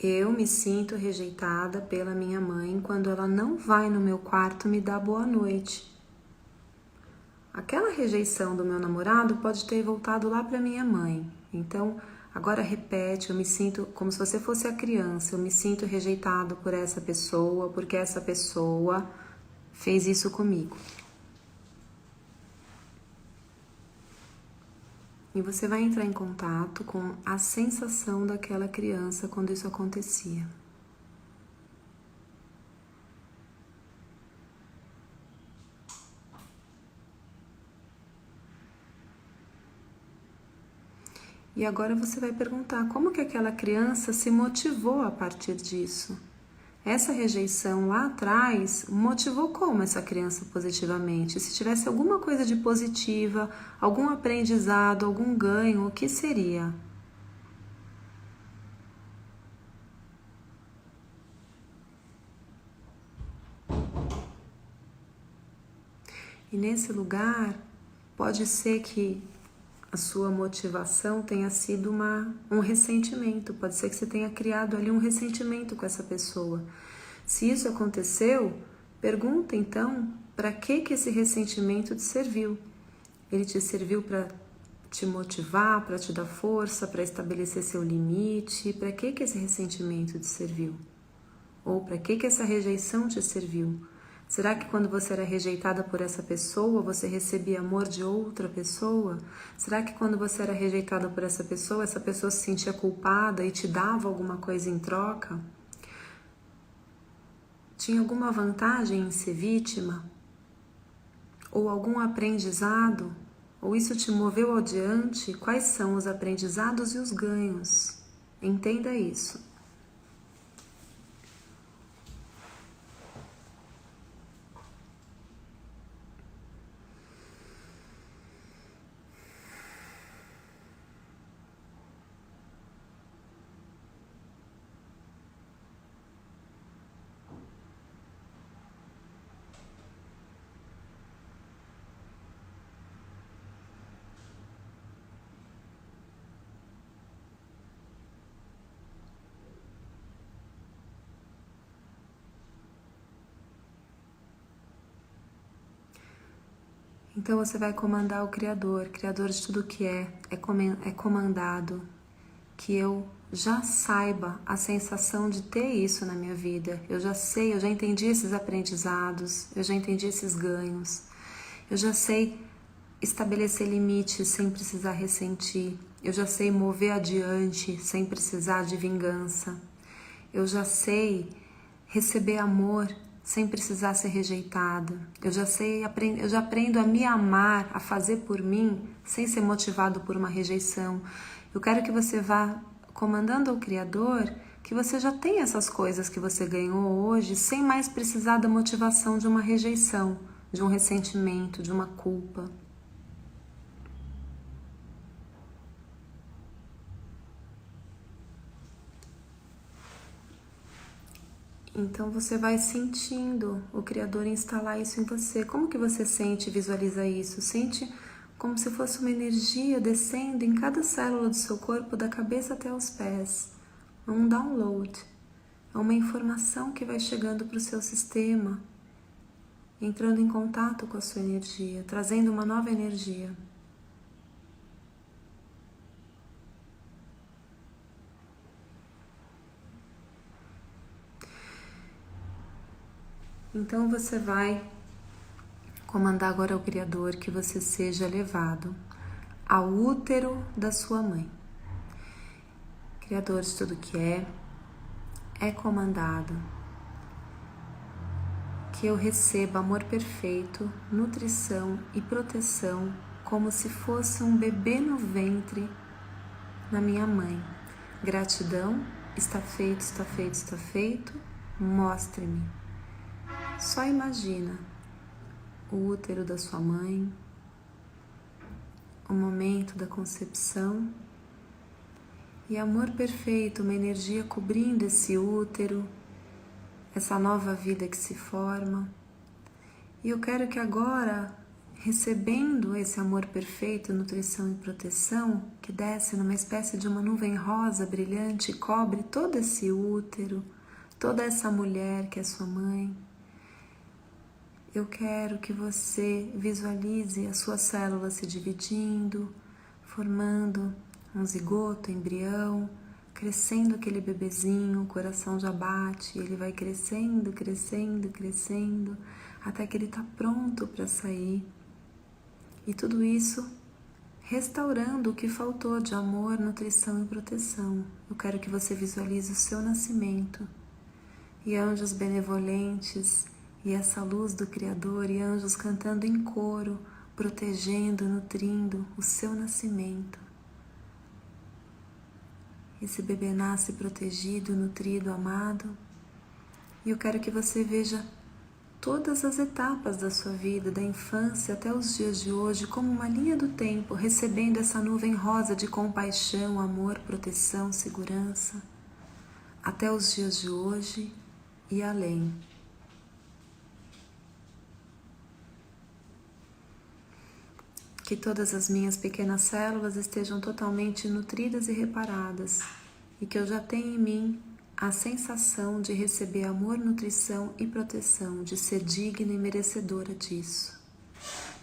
eu me sinto rejeitada pela minha mãe quando ela não vai no meu quarto me dar boa noite. Aquela rejeição do meu namorado pode ter voltado lá para minha mãe. Então, agora repete, eu me sinto como se você fosse a criança, eu me sinto rejeitado por essa pessoa, porque essa pessoa fez isso comigo. E você vai entrar em contato com a sensação daquela criança quando isso acontecia. E agora você vai perguntar como que aquela criança se motivou a partir disso. Essa rejeição lá atrás motivou como essa criança positivamente? Se tivesse alguma coisa de positiva, algum aprendizado, algum ganho, o que seria? E nesse lugar, pode ser que a sua motivação tenha sido um ressentimento. Pode ser que você tenha criado ali um ressentimento com essa pessoa. Se isso aconteceu, pergunta então para que esse ressentimento te serviu. Ele te serviu para te motivar, para te dar força, para estabelecer seu limite? Para que esse ressentimento te serviu? Ou para que essa rejeição te serviu? Será que quando você era rejeitada por essa pessoa, você recebia amor de outra pessoa? Será que quando você era rejeitada por essa pessoa se sentia culpada e te dava alguma coisa em troca? Tinha alguma vantagem em ser vítima? Ou algum aprendizado? Ou isso te moveu adiante? Quais são os aprendizados e os ganhos? Entenda isso. Então você vai comandar o Criador de tudo que é comandado, que eu já saiba a sensação de ter isso na minha vida. Eu já sei, eu já entendi esses aprendizados, eu já entendi esses ganhos, eu já sei estabelecer limites sem precisar ressentir, eu já sei mover adiante sem precisar de vingança, eu já sei receber amor sem precisar ser rejeitado. Eu já aprendo a me amar, a fazer por mim, sem ser motivado por uma rejeição. Eu quero que você vá comandando ao Criador que você já tem essas coisas que você ganhou hoje, sem mais precisar da motivação de uma rejeição, de um ressentimento, de uma culpa. Então você vai sentindo o Criador instalar isso em você. Como que você sente e visualiza isso? Sente como se fosse uma energia descendo em cada célula do seu corpo, da cabeça até os pés. É um download. É uma informação que vai chegando para o seu sistema, entrando em contato com a sua energia, trazendo uma nova energia. Então você vai comandar agora ao Criador que você seja levado ao útero da sua mãe. Criador de tudo que é comandado que eu receba amor perfeito, nutrição e proteção como se fosse um bebê no ventre na minha mãe. Gratidão, está feito, está feito, está feito, mostre-me. Só imagina o útero da sua mãe, o momento da concepção e amor perfeito, uma energia cobrindo esse útero, essa nova vida que se forma. E eu quero que agora, recebendo esse amor perfeito, nutrição e proteção, que desce numa espécie de uma nuvem rosa brilhante e cobre todo esse útero, toda essa mulher que é sua mãe, eu quero que você visualize as suas células se dividindo, formando um zigoto, embrião, crescendo aquele bebezinho, o coração já bate, ele vai crescendo, crescendo, crescendo, até que ele está pronto para sair. E tudo isso restaurando o que faltou de amor, nutrição e proteção. Eu quero que você visualize o seu nascimento e anjos benevolentes e essa luz do Criador e anjos cantando em coro, protegendo, nutrindo o seu nascimento. Esse bebê nasce protegido, nutrido, amado. E eu quero que você veja todas as etapas da sua vida, da infância até os dias de hoje, como uma linha do tempo, recebendo essa nuvem rosa de compaixão, amor, proteção, segurança, até os dias de hoje e além. Que todas as minhas pequenas células estejam totalmente nutridas e reparadas e que eu já tenha em mim a sensação de receber amor, nutrição e proteção, de ser digna e merecedora disso.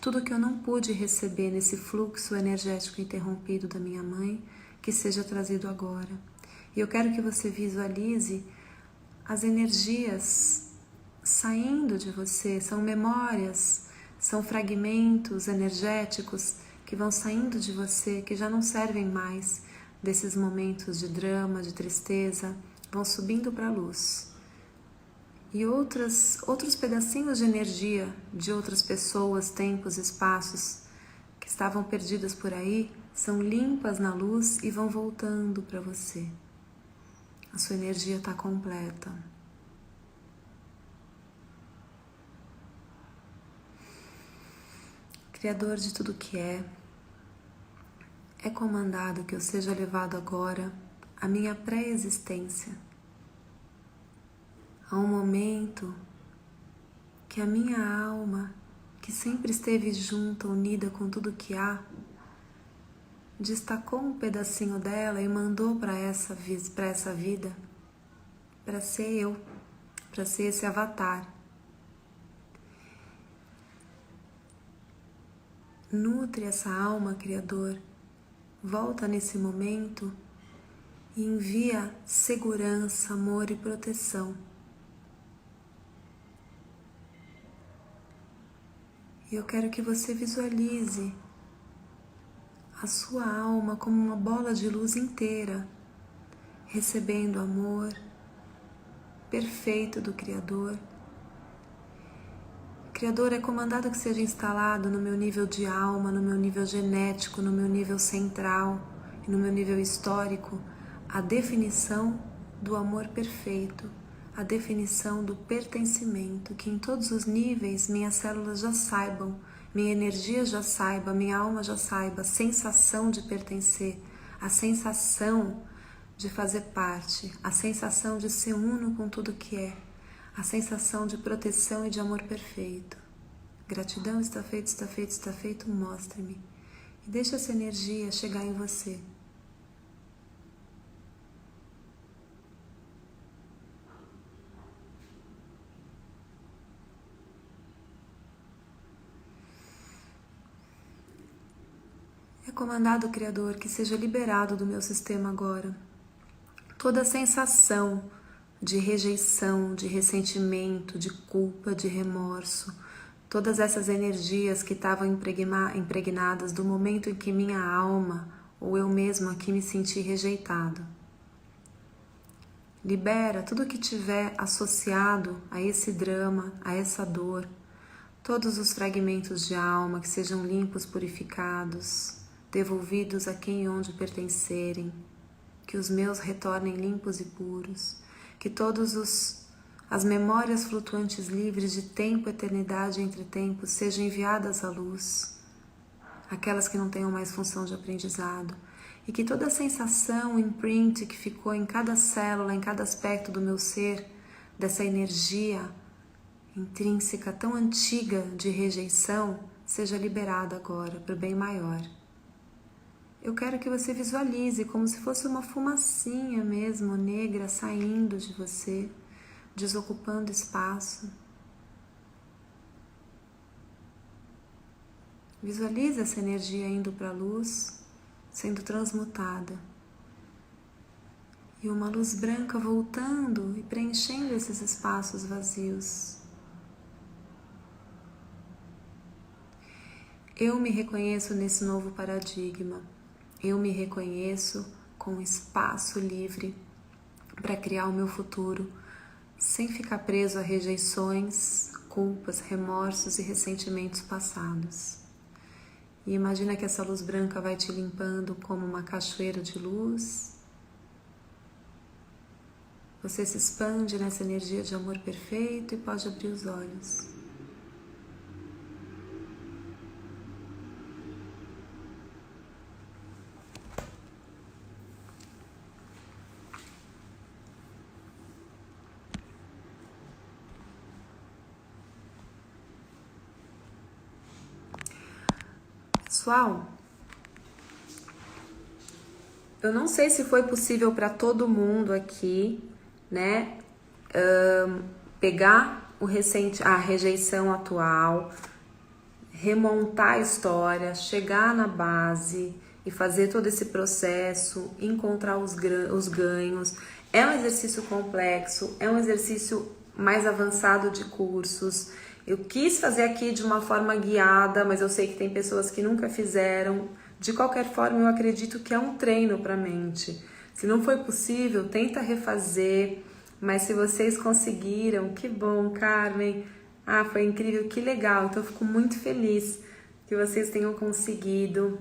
Tudo que eu não pude receber nesse fluxo energético interrompido da minha mãe, que seja trazido agora. E eu quero que você visualize as energias saindo de você, são memórias, são fragmentos energéticos que vão saindo de você, que já não servem mais desses momentos de drama, de tristeza, vão subindo para a luz. E outros pedacinhos de energia de outras pessoas, tempos, espaços que estavam perdidas por aí, são limpas na luz e vão voltando para você. A sua energia está completa. Criador de tudo que é comandado que eu seja levado agora à minha pré-existência, a um momento que a minha alma, que sempre esteve junta, unida com tudo que há, destacou um pedacinho dela e mandou para essa vida, para ser eu, para ser esse avatar. Nutre essa alma, Criador, volta nesse momento e envia segurança, amor e proteção. E eu quero que você visualize a sua alma como uma bola de luz inteira, recebendo amor, perfeito do Criador. O Criador é comandado que seja instalado no meu nível de alma, no meu nível genético, no meu nível central e no meu nível histórico a definição do amor perfeito, a definição do pertencimento, que em todos os níveis minhas células já saibam, minha energia já saiba, minha alma já saiba, a sensação de pertencer, a sensação de fazer parte, a sensação de ser uno com tudo que é, a sensação de proteção e de amor perfeito. Gratidão, está feito, está feito, está feito, mostre-me. E deixa essa energia chegar em você. É comandado, Criador, que seja liberado do meu sistema agora toda a sensação de rejeição, de ressentimento, de culpa, de remorso, todas essas energias que estavam impregnadas do momento em que minha alma ou eu mesmo aqui me senti rejeitado. Libera tudo que tiver associado a esse drama, a essa dor, todos os fragmentos de alma que sejam limpos, purificados, devolvidos a quem e onde pertencerem, que os meus retornem limpos e puros, que todas as memórias flutuantes livres de tempo, eternidade e entretempo sejam enviadas à luz, aquelas que não tenham mais função de aprendizado, e que toda a sensação, imprint que ficou em cada célula, em cada aspecto do meu ser, dessa energia intrínseca tão antiga de rejeição, seja liberada agora para o bem maior. Eu quero que você visualize como se fosse uma fumacinha mesmo, negra, saindo de você, desocupando espaço. Visualize essa energia indo para a luz, sendo transmutada. E uma luz branca voltando e preenchendo esses espaços vazios. Eu me reconheço nesse novo paradigma. Eu me reconheço com espaço livre para criar o meu futuro, sem ficar preso a rejeições, culpas, remorsos e ressentimentos passados. E imagina que essa luz branca vai te limpando como uma cachoeira de luz. Você se expande nessa energia de amor perfeito e pode abrir os olhos. Pessoal, eu não sei se foi possível para todo mundo aqui, né, pegar a rejeição atual, remontar a história, chegar na base e fazer todo esse processo, encontrar os ganhos. É um exercício complexo, é um exercício mais avançado de cursos. Eu quis fazer aqui de uma forma guiada, mas eu sei que tem pessoas que nunca fizeram. De qualquer forma, eu acredito que é um treino para a mente. Se não foi possível, tenta refazer. Mas se vocês conseguiram, que bom, Carmen. Ah, foi incrível, que legal. Então eu fico muito feliz que vocês tenham conseguido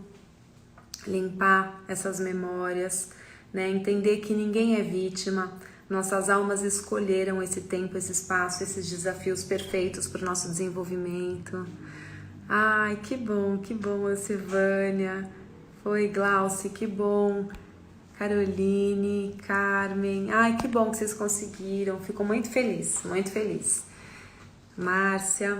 limpar essas memórias, né? Entender que ninguém é vítima. Nossas almas escolheram esse tempo, esse espaço, esses desafios perfeitos para o nosso desenvolvimento. Ai, que bom, Silvânia. Foi, Glauci, que bom. Caroline, Carmen. Ai, que bom que vocês conseguiram. Fico muito feliz, muito feliz. Márcia.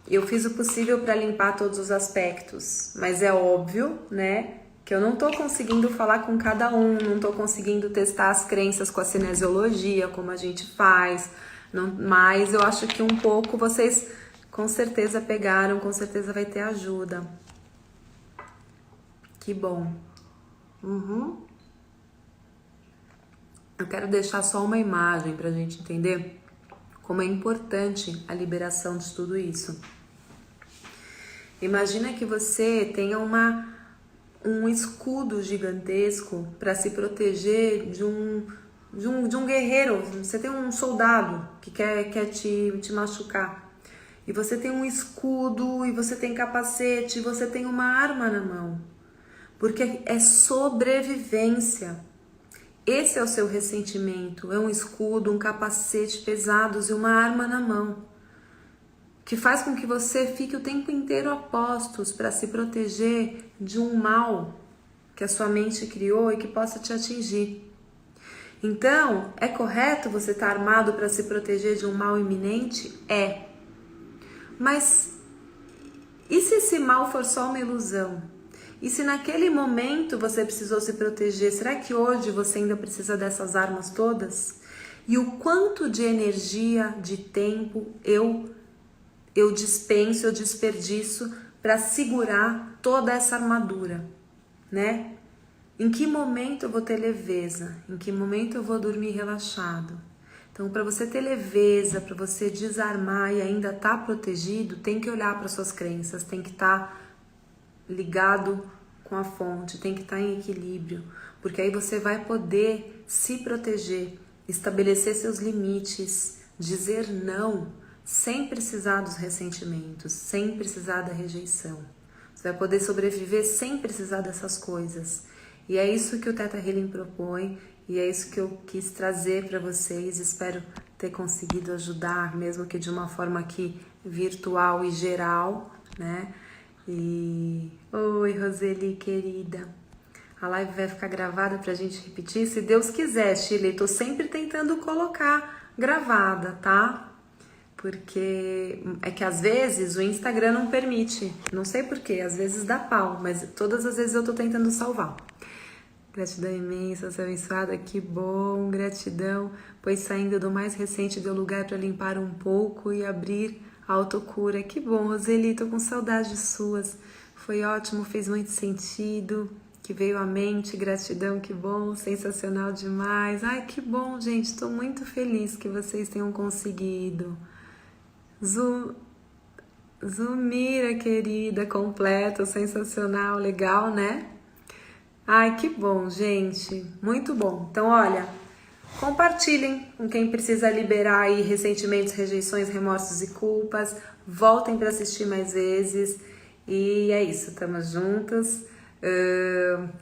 Eu fiz o possível para limpar todos os aspectos, mas é óbvio, né, que eu não tô conseguindo falar com cada um, não tô conseguindo testar as crenças com a cinesiologia, como a gente faz, mas eu acho que um pouco vocês com certeza pegaram, com certeza vai ter ajuda. Que bom. Eu quero deixar só uma imagem pra gente entender como é importante a liberação de tudo isso. Imagina que você tenha um escudo gigantesco para se proteger de um guerreiro. Você tem um soldado que quer te machucar. E você tem um escudo, e você tem capacete, e você tem uma arma na mão. Porque é sobrevivência. Esse é o seu ressentimento. É um escudo, um capacete pesados e uma arma na mão. Que faz com que você fique o tempo inteiro a postos para se proteger de um mal que a sua mente criou e que possa te atingir. Então, é correto você estar armado para se proteger de um mal iminente? É. Mas e se esse mal for só uma ilusão? E se naquele momento você precisou se proteger, será que hoje você ainda precisa dessas armas todas? E o quanto de energia, de tempo eu dispenso, eu desperdiço para segurar toda essa armadura, né? Em que momento eu vou ter leveza? Em que momento eu vou dormir relaxado? Então, para você ter leveza, para você desarmar e ainda estar protegido, tem que olhar para suas crenças, tem que estar ligado com a fonte, tem que estar em equilíbrio, porque aí você vai poder se proteger, estabelecer seus limites, dizer não, sem precisar dos ressentimentos, sem precisar da rejeição. Você vai poder sobreviver sem precisar dessas coisas. E é isso que o Theta Healing propõe, e é isso que eu quis trazer para vocês. Espero ter conseguido ajudar, mesmo que de uma forma aqui virtual e geral, né? E oi, Roseli, querida. A live vai ficar gravada pra gente repetir, se Deus quiser, Shirley. Tô sempre tentando colocar gravada, tá? Porque é que às vezes o Instagram não permite. Não sei porquê, às vezes dá pau, mas todas as vezes eu tô tentando salvar. Gratidão imensa, ser abençoada, que bom, gratidão, pois saindo do mais recente deu lugar para limpar um pouco e abrir a autocura. Que bom, Roseli, tô com saudades suas, foi ótimo, fez muito sentido, que veio à mente, gratidão, que bom, sensacional demais. Ai, que bom, gente, tô muito feliz que vocês tenham conseguido. Zumira, querida, completo, sensacional, legal, né? Ai, que bom, gente, muito bom. Então, olha, compartilhem com quem precisa liberar aí ressentimentos, rejeições, remorsos e culpas. Voltem para assistir mais vezes. E é isso, estamos juntos.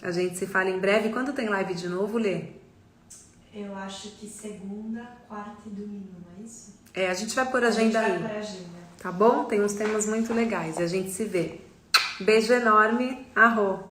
A gente se fala em breve. Quando tem live de novo, Lê? Eu acho que segunda, quarta e domingo, não é isso? É, a gente vai pôr agenda aí. Por agenda. Tá bom? Tem uns temas muito legais e a gente se vê. Beijo enorme. Arro!